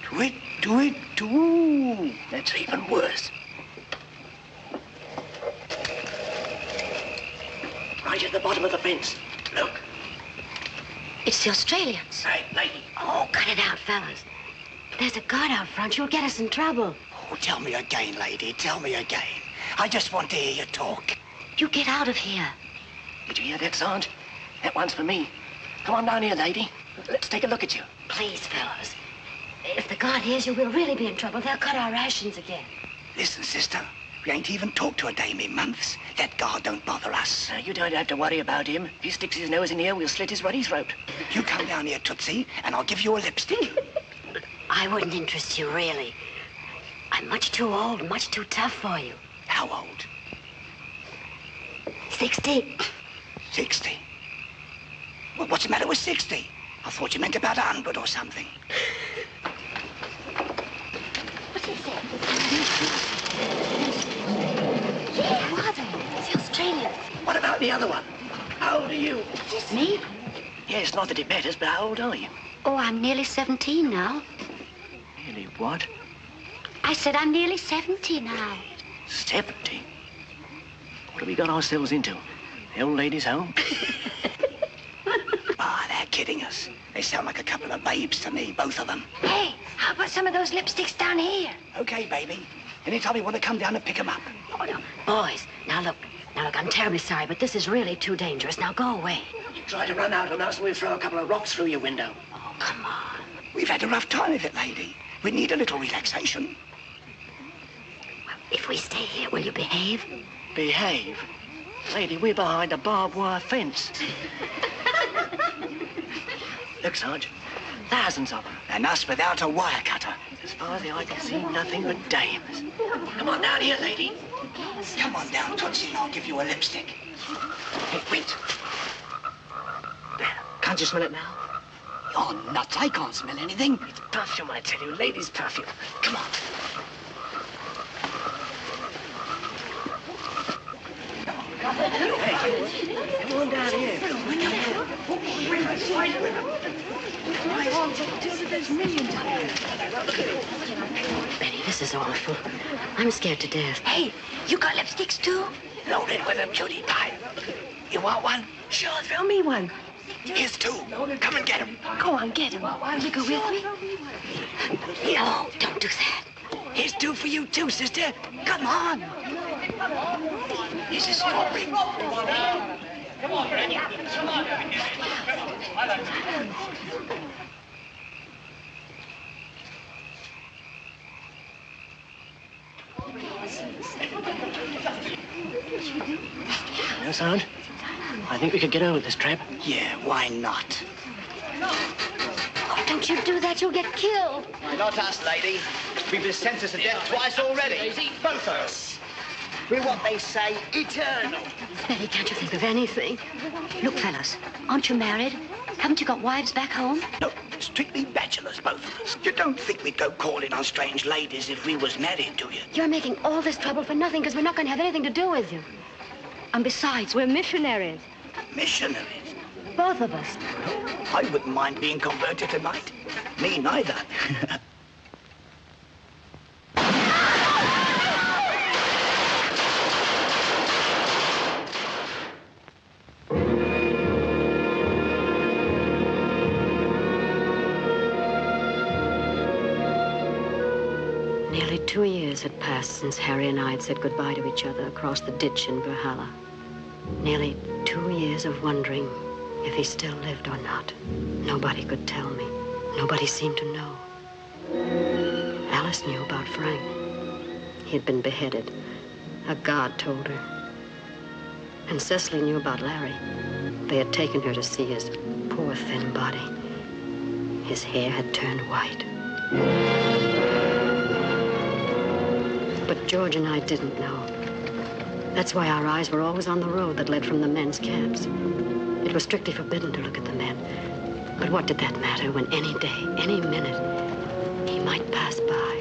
Tweet. That's even worse. Right at the bottom of the fence. Look. It's the Australians. Right, lady. Oh, cut it out, fellas. There's a guard out front. You'll get us in trouble. Oh, tell me again, lady. Tell me again. I just want to hear you talk. You get out of here. Did you hear that, Sarge? That one's for me. Come on down here, lady. Let's take a look at you. Please, fellas. If the guard hears you, we'll really be in trouble. They'll cut our rations again. Listen, sister. We ain't even talked to a dame in months. That guard don't bother us. You don't have to worry about him. If he sticks his nose in here, we'll slit his ruddy throat. You come down here, Tootsie, and I'll give you a lipstick. I wouldn't interest you, really. I'm much too old, much too tough for you. How old? 60. 60? Well, what's the matter with 60? I thought you meant about 100 or something. What's he saying? Yeah, who are they? It's the Australians. What about the other one? How old are you? Me? Yes, not that it matters, but how old are you? Oh, I'm nearly 17 now. Nearly what? I said I'm nearly 70 now. 70? What have we got ourselves into? The old lady's home? They're kidding us. They sound like a couple of babes to me, both of them. Hey, how about some of those lipsticks down here? Okay, baby. Anytime you want to come down and pick them up. Oh, no. Boys, now look. Now, look, I'm terribly sorry, but this is really too dangerous. Now, go away. You try to run out on us and we'll throw a couple of rocks through your window. Oh, come on. We've had a rough time of it, lady. We need a little relaxation. Well, if we stay here, will you behave? Behave? Lady, we're behind a barbed wire fence. Look, Sarge, thousands of them. And us without a wire cutter. As far as the eye can see, nothing but dames. Come on down here, lady. Come on down, Tootsie, and I'll give you a lipstick. Hey, wait. There. Can't you smell it now? You're nuts. I can't smell anything. It's perfume, I tell you. Ladies' perfume. Come on. Hey, come on down here. There's millions of them. Betty, this is awful. I'm scared to death. Hey, you got lipsticks too? Loaded with a cutie pie. You want one? Sure, throw me one. Here's two. Come and get them. Go on, get him. Will you go with me? No, don't do that. Here's two for you too, sister. Come on. Here's a strawberry. Come on, Freddie. Come on. No, Sarge? I think we could get over this trap. Yeah, why not? Oh, don't you do that. You'll get killed. Not us, lady. We've been sentenced to death twice already. Both of us. We're what they say, eternal. Betty, can't you think of anything? Look, fellas, aren't you married? Haven't you got wives back home? No, strictly bachelors, both of us. You don't think we'd go calling on strange ladies if we was married, do you? You're making all this trouble for nothing because we're not going to have anything to do with you. And besides, we're missionaries. Missionaries? Both of us. I wouldn't mind being converted tonight. Me neither. Nearly 2 years had passed since Harry and I had said goodbye to each other across the ditch in Valhalla. Nearly 2 years of wondering if he still lived or not. Nobody could tell me. Nobody seemed to know. Alice knew about Frank. He had been beheaded. A guard told her. And Cecily knew about Larry. They had taken her to see his poor, thin body. His hair had turned white. But George and I didn't know. That's why our eyes were always on the road that led from the men's camps. It was strictly forbidden to look at the men. But what did that matter when any day, any minute, he might pass by?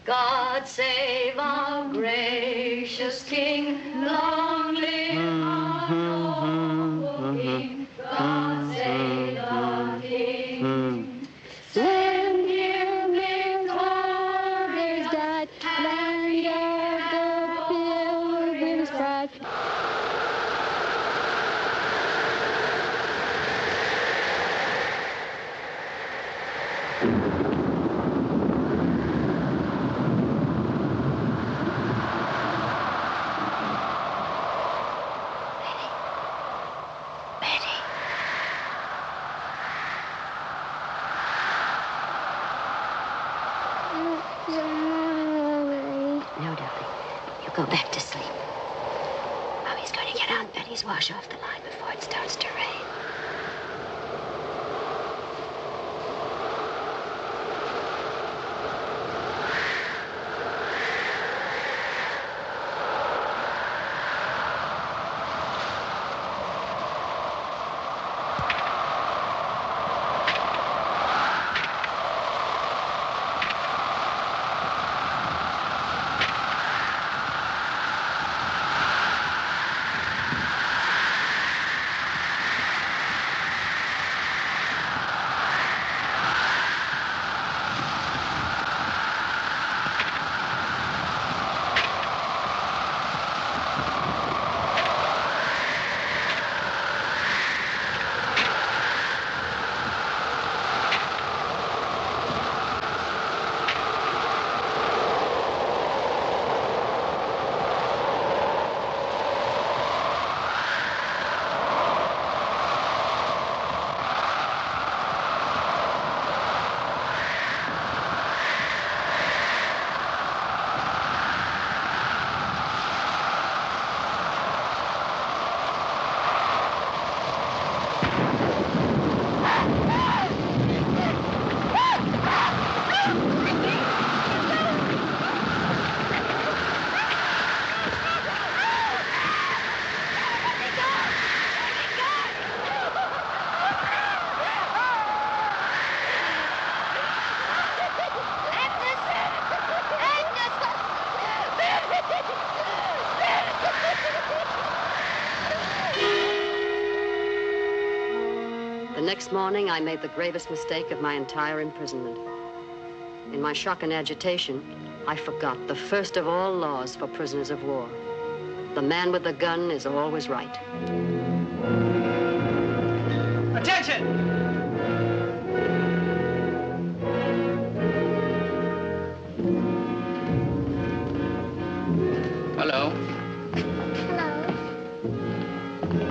God save our gracious King, long live our noble King. God save the King. Send him victorious that land of the pilgrim's pride. back to sleep. Oh, he's going to get Aunt Betty's wash off the line before it starts to rain. The next morning, I made the gravest mistake of my entire imprisonment. In my shock and agitation, I forgot the first of all laws for prisoners of war. The man with the gun is always right. Attention! Hello.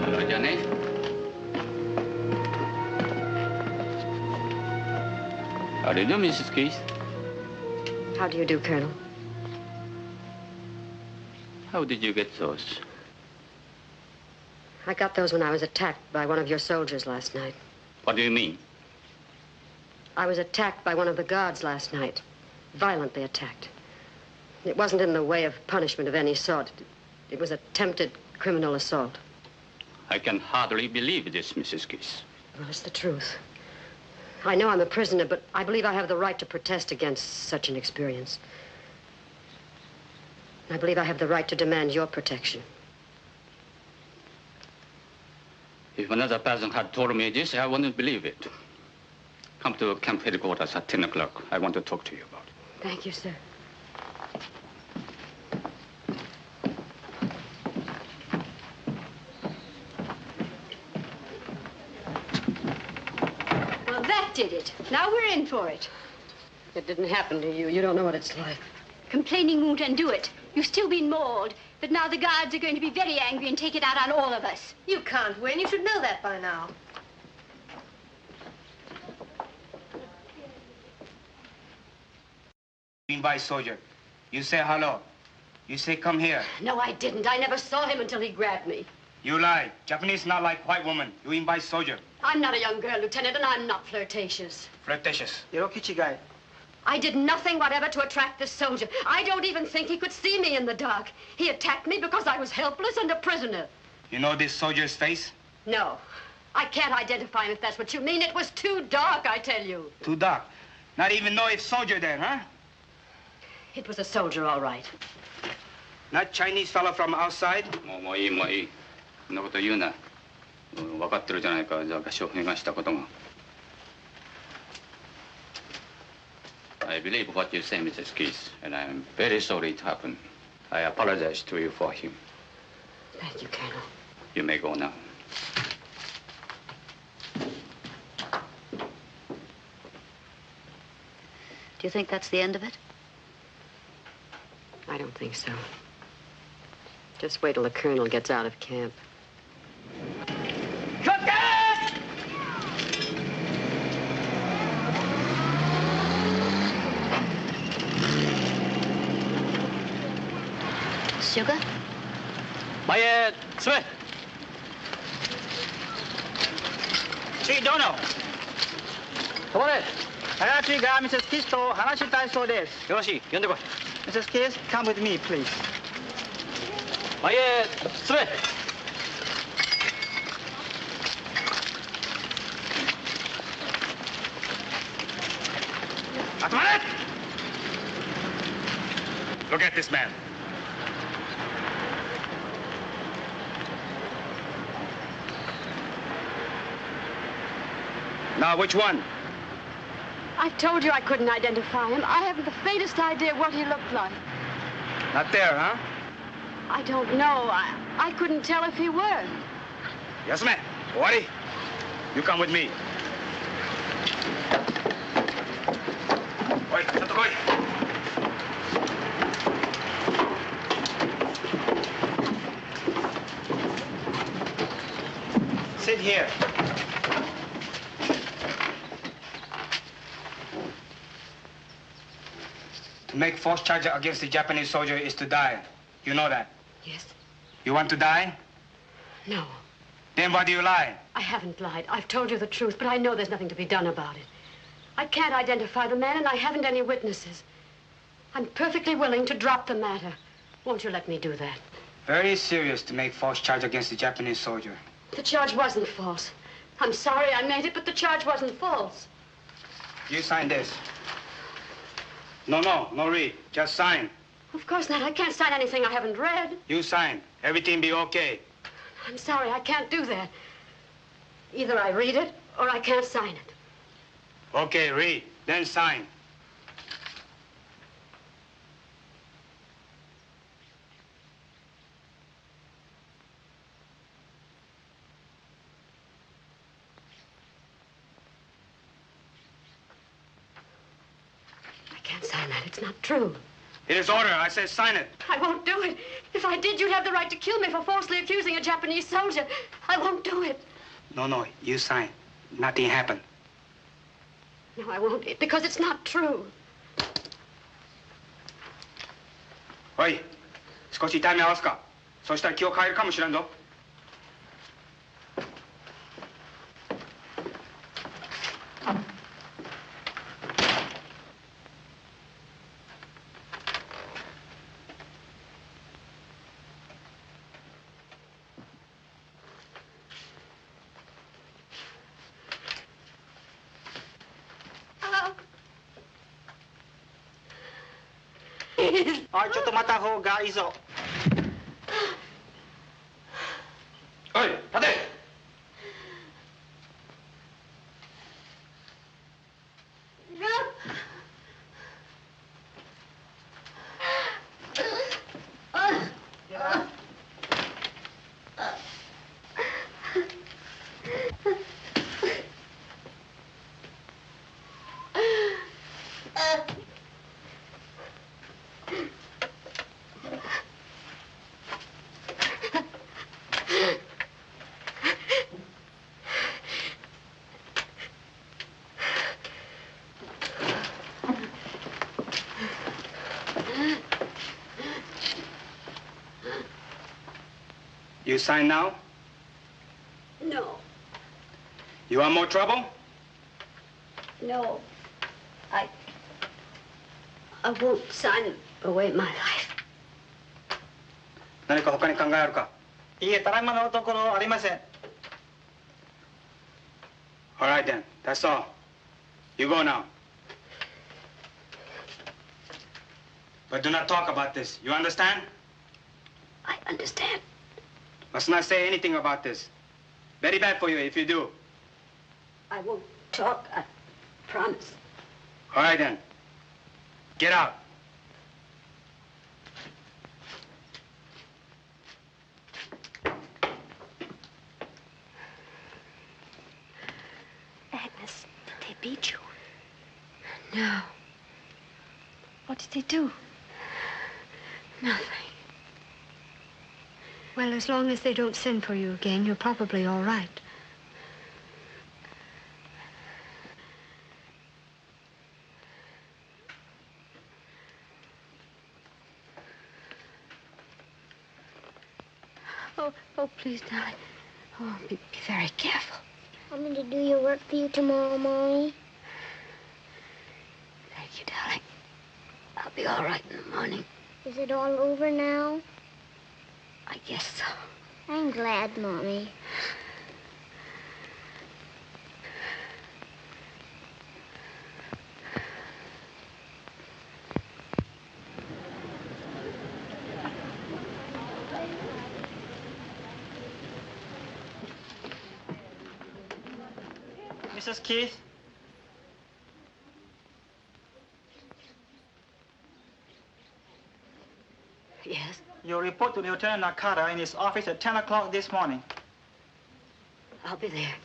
Hello, Johnny. How do you do, Mrs. Keith? How do you do, Colonel? How did you get those? I got those when I was attacked by one of your soldiers last night. What do you mean? I was attacked by one of the guards last night. Violently attacked. It wasn't in the way of punishment of any sort. It was attempted criminal assault. I can hardly believe this, Mrs. Keith. Well, it's the truth. I know I'm a prisoner, but I believe I have the right to protest against such an experience. I believe I have the right to demand your protection. If another person had told me this, I wouldn't believe it. Come to camp headquarters at 10 o'clock. I want to talk to you about it. Thank you, sir. Well, that did it. Now we're in for it. It didn't happen to you. You don't know what it's like. Complaining won't undo it. You've still been mauled, but now the guards are going to be very angry and take it out on all of us. You can't win. You should know that by now. Invite soldier. You say hello. You say come here. No, I didn't. I never saw him until he grabbed me. You lie. Japanese not like white woman. You invite soldier. I'm not a young girl, Lieutenant, and I'm not flirtatious. Flirtatious. Yokichigai. I did nothing whatever to attract this soldier. I don't even think he could see me in the dark. He attacked me because I was helpless and a prisoner. You know this soldier's face? No. I can't identify him if that's what you mean. It was too dark, I tell you. Too dark. Not even know if soldier there, huh? It was a soldier, all right. Not Chinese fellow from outside? もういい、もういい。そんなこと言うな。分かってるじゃないか、じゃあ合唱がしたことが。I believe what you say, Mrs. Keith, and I'm very sorry it happened. I apologize to you for him. Thank you, Colonel. You may go now. Do you think that's the end of it? I don't think so. Just wait till the colonel gets out of camp. Sugar? Mayet, Smith. Sweet Dono. Come on in. Hayachi ga Mrs. Kiss to hanashitai so desu. Yoroshi, yonde koi. Mrs. Kiss, come with me, please. Mayet, Smith. Atmanet! Look at this man. Now, which one? I told you I couldn't identify him. I haven't the faintest idea what he looked like. Not there, huh? I don't know. I couldn't tell if he were. Yes, ma'am. Owari, you come with me. Oi, Sato koi. Sit here. To make false charge against the Japanese soldier is to die. You know that? Yes. You want to die? No. Then why do you lie? I haven't lied. I've told you the truth, but I know there's nothing to be done about it. I can't identify the man, and I haven't any witnesses. I'm perfectly willing to drop the matter. Won't you let me do that? Very serious to make false charge against the Japanese soldier. The charge wasn't false. I'm sorry I made it, but the charge wasn't false. You sign this. No read. Just sign. Of course not. I can't sign anything I haven't read. You sign. Everything be okay. I'm sorry, I can't do that. Either I read it, or I can't sign it. Okay, read. Then sign. I can't sign that. It's not true. It is order. I said sign it. I won't do it. If I did, you'd have the right to kill me for falsely accusing a Japanese soldier. I won't do it. No, you sign. Nothing happened. No, I won't, because it's not true. おい、少し痛み合わすか。そうしたら気を変えるかもしれんぞ。おい、ちょっと待った方がいいぞ。おい、立て。You sign now? No, You want more trouble? no. I won't sign away my life. 何か他に考えあるか？いいえ、ただいまのところありません。All right then. That's all. You go now. But do not talk about this. You understand? I understand. Must not say anything about this. Very bad for you if you do. I won't talk, I promise. All right then. Get out. Agnes, did they beat you? No. What did they do? Nothing. Well, as long as they don't send for you again, you're probably all right. Oh, please, darling. Oh, be very careful. Want me to do your work for you tomorrow, Mommy? Thank you, darling. I'll be all right in the morning. Is it all over now? I guess so. I'm glad, Mommy. Mrs. Keith? Yes? Your report to Lieutenant Nakata in his office at 10 o'clock this morning. I'll be there.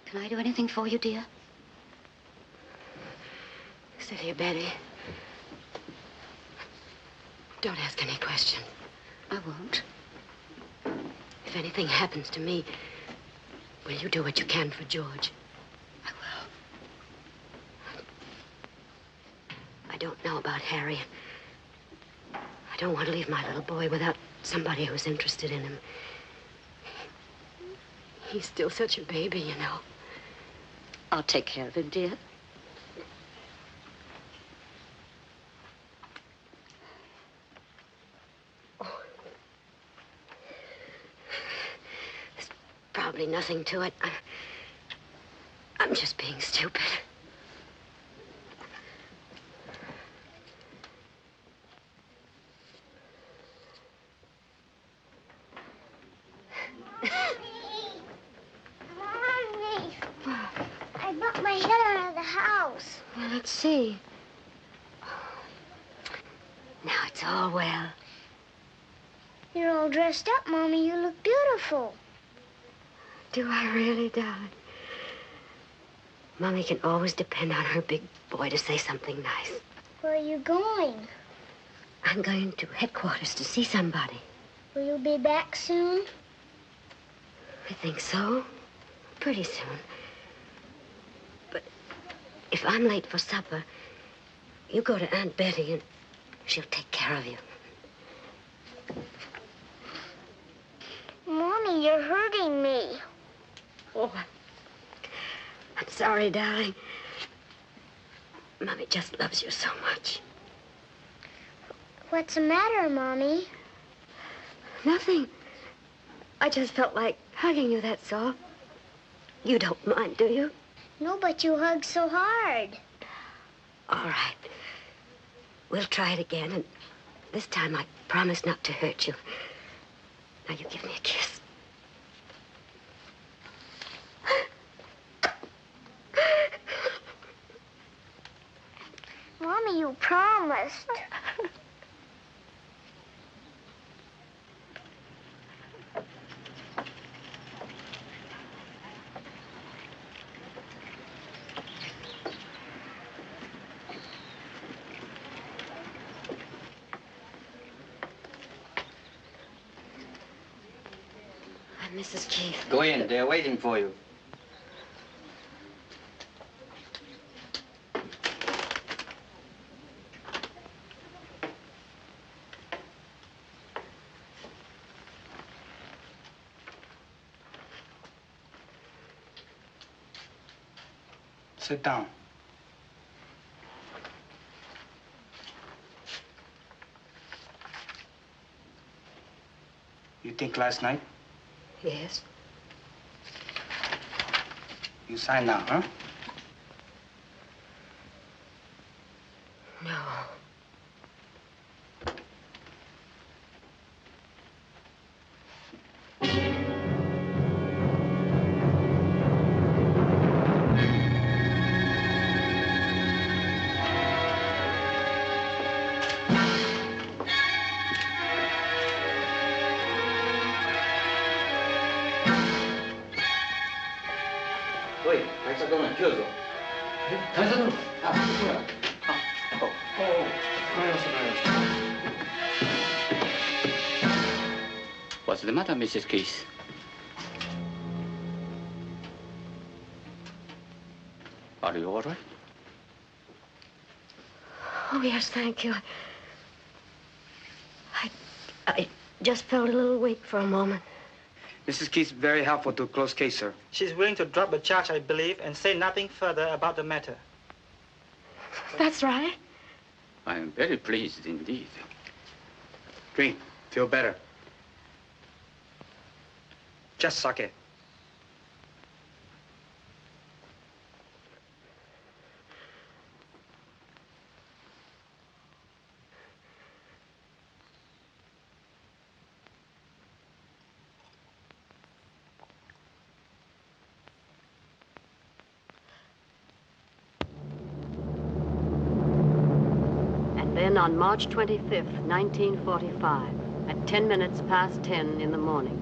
Can I do anything for you, dear? Sit here, Betty. Don't ask any questions. I won't. If anything happens to me, will you do what you can for George? I will. I don't know about Harry. I don't want to leave my little boy without somebody who's interested in him. He's still such a baby, you know. I'll take care of him, dear. Probably nothing to it. I'm just being stupid. Mommy! I bumped my head out of the house. Well, let's see. Now it's all well. You're all dressed up, Mommy. You look beautiful. Do I really, darling? Mommy can always depend on her big boy to say something nice. Where are you going? I'm going to headquarters to see somebody. Will you be back soon? I think so. Pretty soon. But if I'm late for supper, you go to Aunt Betty and she'll take care of you. Mommy, you're hurting me. Oh, I'm sorry, darling. Mommy just loves you so much. What's the matter, Mommy? Nothing. I just felt like hugging you, that's all. You don't mind, do you? No, but you hug so hard. All right. We'll try it again, and this time I promise not to hurt you. Now you give me a kiss. Mommy, you promised. I'm Mrs. Keith. Go in. They're waiting for you. Sit down. You think last night? Yes. You sign now, huh? No. What's the matter, Mrs. Keith? Are you all right? yes, thank you. I just felt a little weak for a moment. Mrs. Keith's very helpful to a closed case, sir. She's willing to drop the charge, I believe, and say nothing further about the matter. That's right. I am very pleased indeed. Green, feel better. Just suck it. Then on March 25th, 1945, at 10 minutes past 10 in the morning.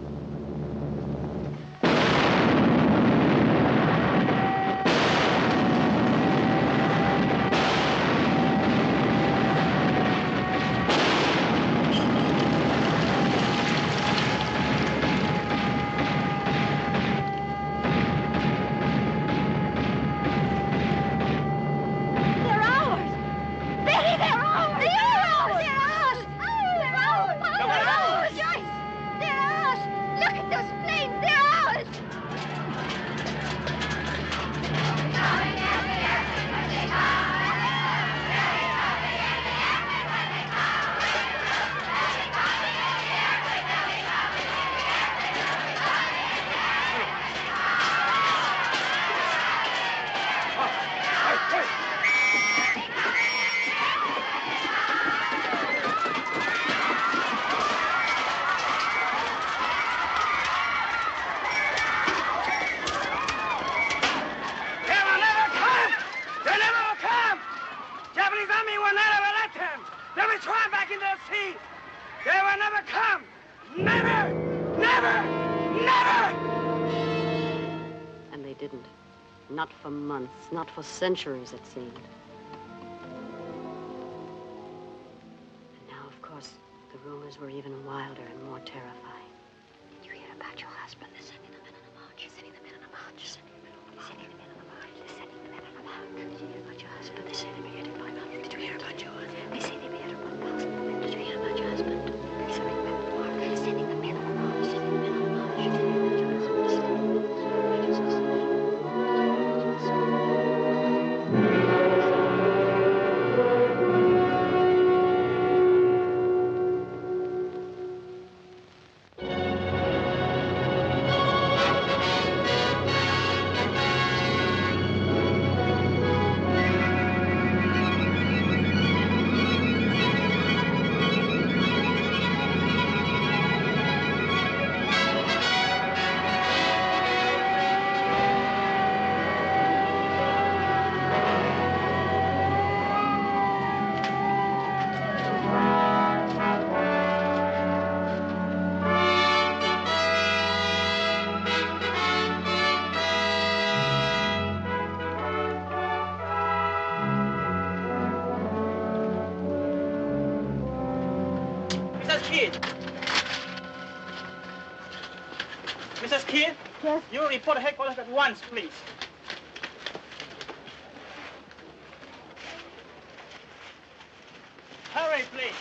Not for months, not for centuries, it seemed. And now, of course, the rumors were even wilder and more terrifying. Did you hear about your husband? They're sending the men on a march. They're sending the men on a march. They're sending the men on a march. They're sending the men on a march. They're sending the men on a march. Did you hear about your husband? They say they may get it by month. Did you hear about yours? They say they may get it by month. Did you hear about your husband? They're sending the men on a march. They're sending the men on a march. They're sending the men on a march. They're sending the men on a march. They're sending the men on a march. Mrs. Keith? Yes? You report to headquarters at once, please. Hurry, please.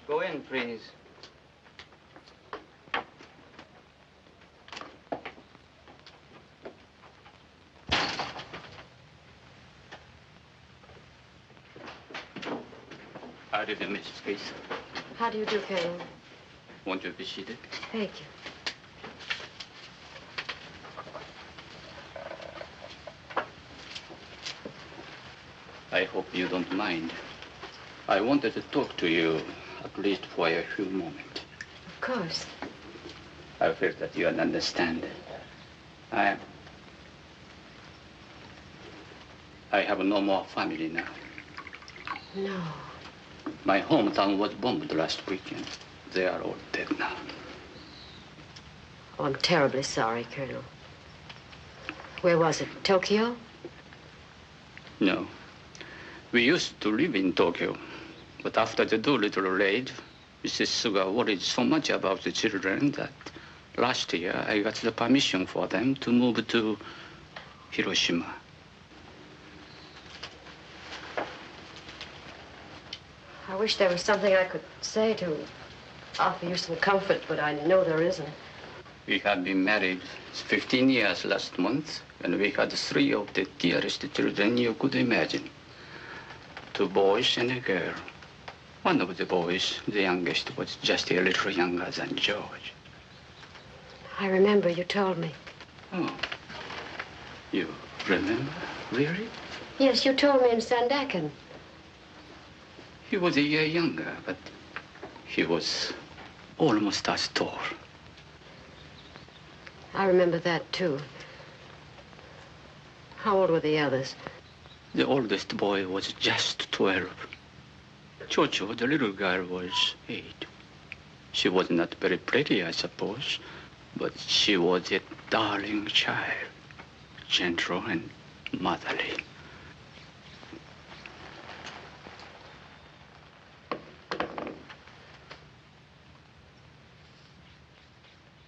Go in, please. How do you do, Mrs. Keith? How do you do, Colonel? Won't you be seated? Thank you. I hope you don't mind. I wanted to talk to you, at least for a few moments. Of course. I feel that you understand. I have no more family now. No. My hometown was bombed last weekend. They are all dead now. Oh, I'm terribly sorry, Colonel. Where was it? Tokyo? No. We used to live in Tokyo. But after the Doolittle raid, Mrs. Suga worried so much about the children that Last year, I got the permission for them to move to Hiroshima. I wish there was something I could say to offer you some comfort, but I know there isn't. We have been married 15 years last month, and we had 3 of the dearest children you could imagine. 2 boys and a girl. One of the boys, the youngest, was just a little younger than George. I remember you told me. Oh, you remember, really? Yes, you told me in Sandakan. He was a year younger, but he was almost as tall. I remember that, too. How old were the others? The oldest boy was just 12. Chocho, the little girl, was 8. She was not very pretty, I suppose, but she was a darling child, gentle and motherly.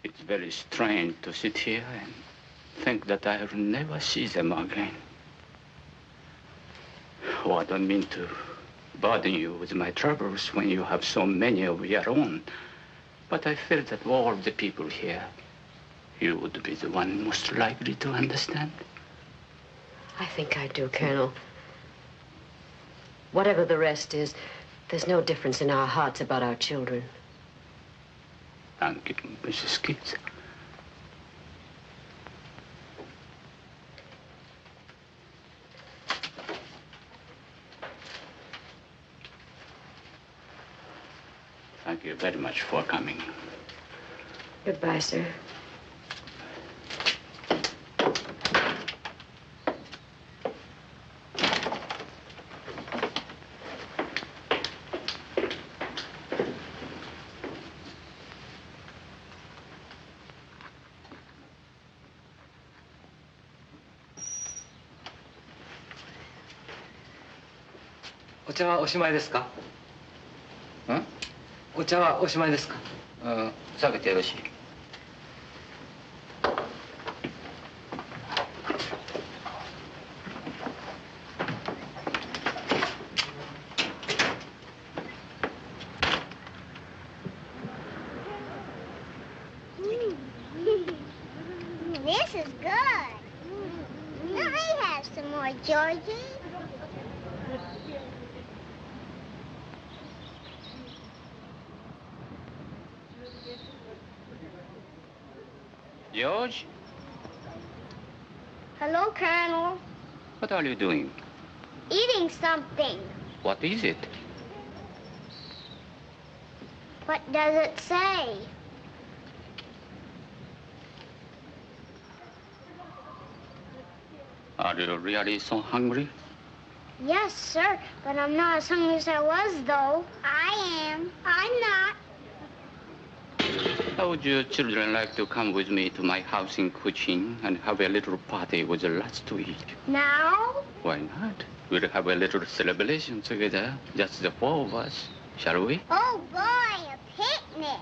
It's very strange to sit here and think that I'll never see them again. Oh, I don't mean to burden you with my troubles when you have so many of your own, but I feel that all the people here, you would be the one most likely to understand. I think I do, Colonel. Whatever the rest is, there's no difference in our hearts about our children. Thank you, Mrs. Keith. Thank you very much for coming. Goodbye, sir.お茶はおしまいですか？お茶はおしまいですか？下げてよろしい。This is good. Let me have some more, Georgie. George? Hello, Colonel. What are you doing? Eating something. What is it? What does it say? Are you really so hungry? Yes, sir, but I'm not as hungry as I was, though. I am. I'm not. How would your children like to come with me to my house in Kuching and have a little party with lots to eat? Now? Why not? We'll have a little celebration together, just the 4 of us, shall we? Oh, boy, a picnic.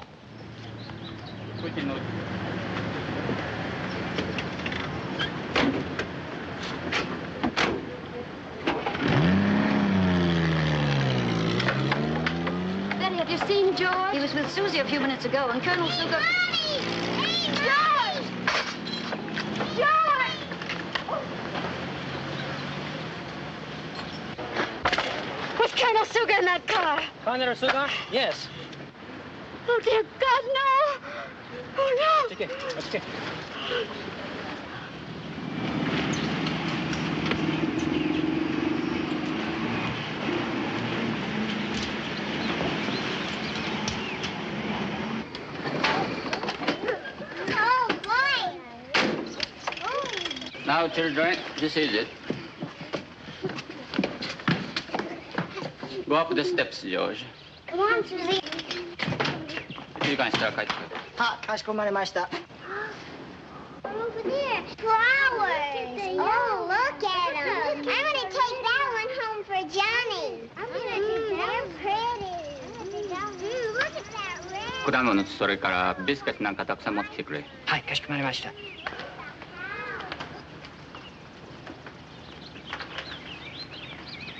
Betty, have you seen George? He was with Susie a few minutes ago, and Colonel Sugar... George! George! Was Colonel Sugar in that car? Colonel Sugar? Yes. Oh, dear God, no! Oh, no! Okay, okay. Oh, boy! Now, children, this is it. Go up the steps, George. Come on, Susie. 1時間したら帰ってくる。は、かしこまりました。 Over there, flowers. Oh, look at them. I'm gonna take that one home for Johnny. I'm gonna do that. They're pretty. Look at that red. 果物、それからビスケットなんかたくさん持ってきてくれ。はい、かしこまりました。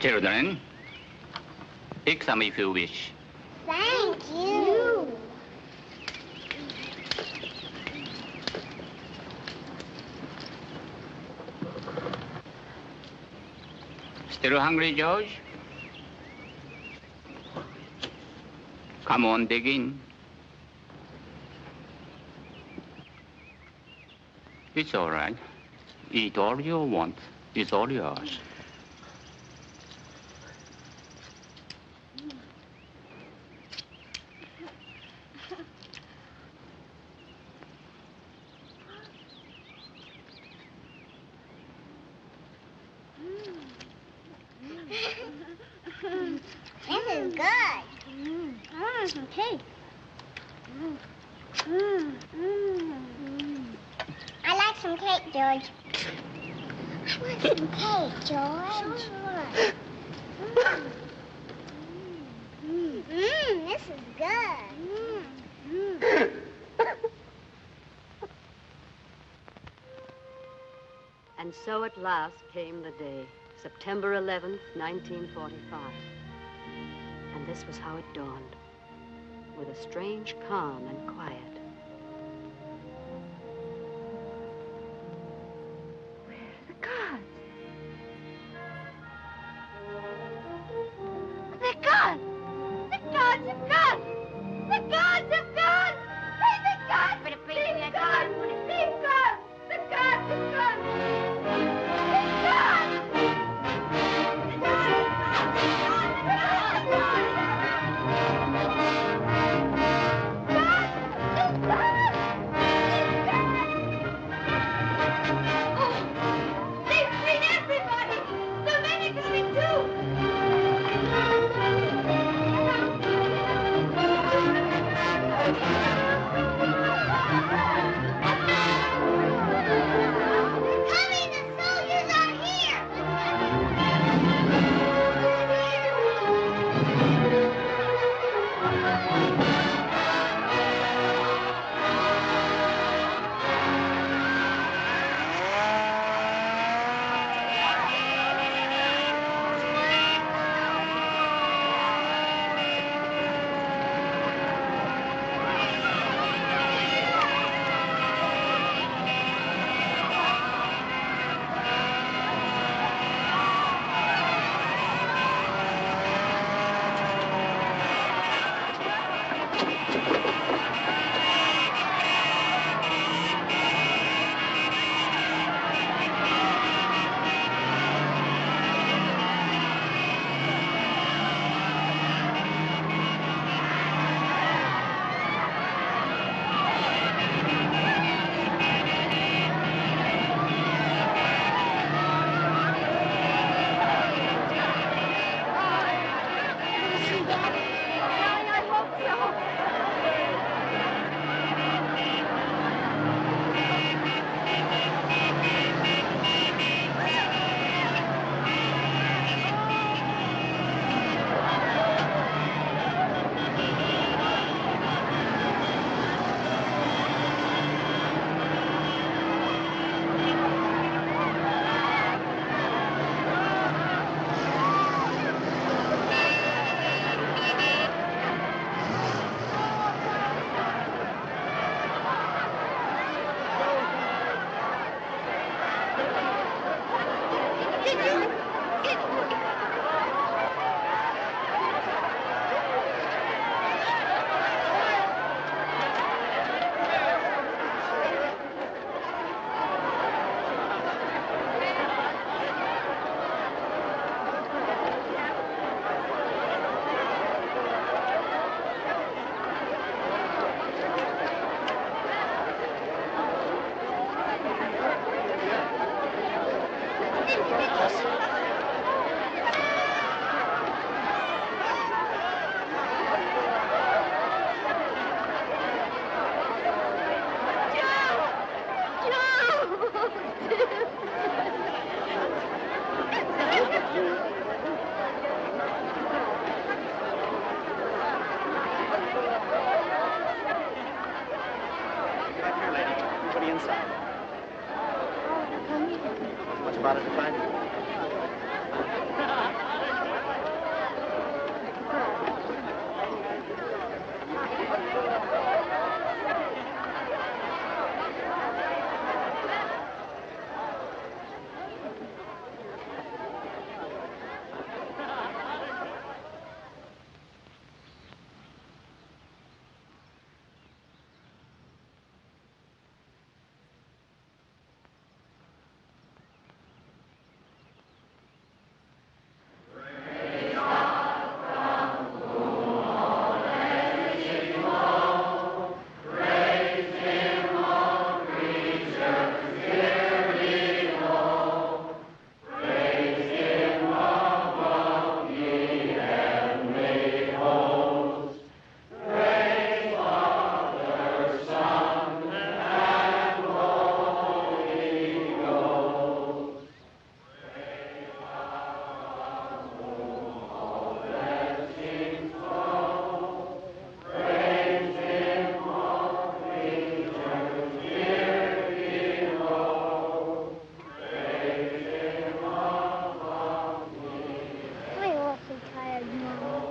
Children, take some if you wish. Thank you. Still hungry, George? Come on, dig in. It's all right. Eat all you want. It's all yours. This is good. I want some cake. I like some cake, George. I want some cake, George. This is good. And so at last came the day, September 11th, 1945. And this was how it dawned, with a strange calm and quiet. The gods. The gods! The gods have gone! The gods have gone! Hey, the gods! But a baby, the gods! The gods! The gods have gone! The gods! They've freed everybody! The men are coming Coming! The soldiers are here! fine. I'm awfully tired, Mom.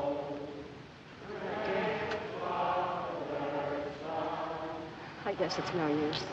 I guess it's no use.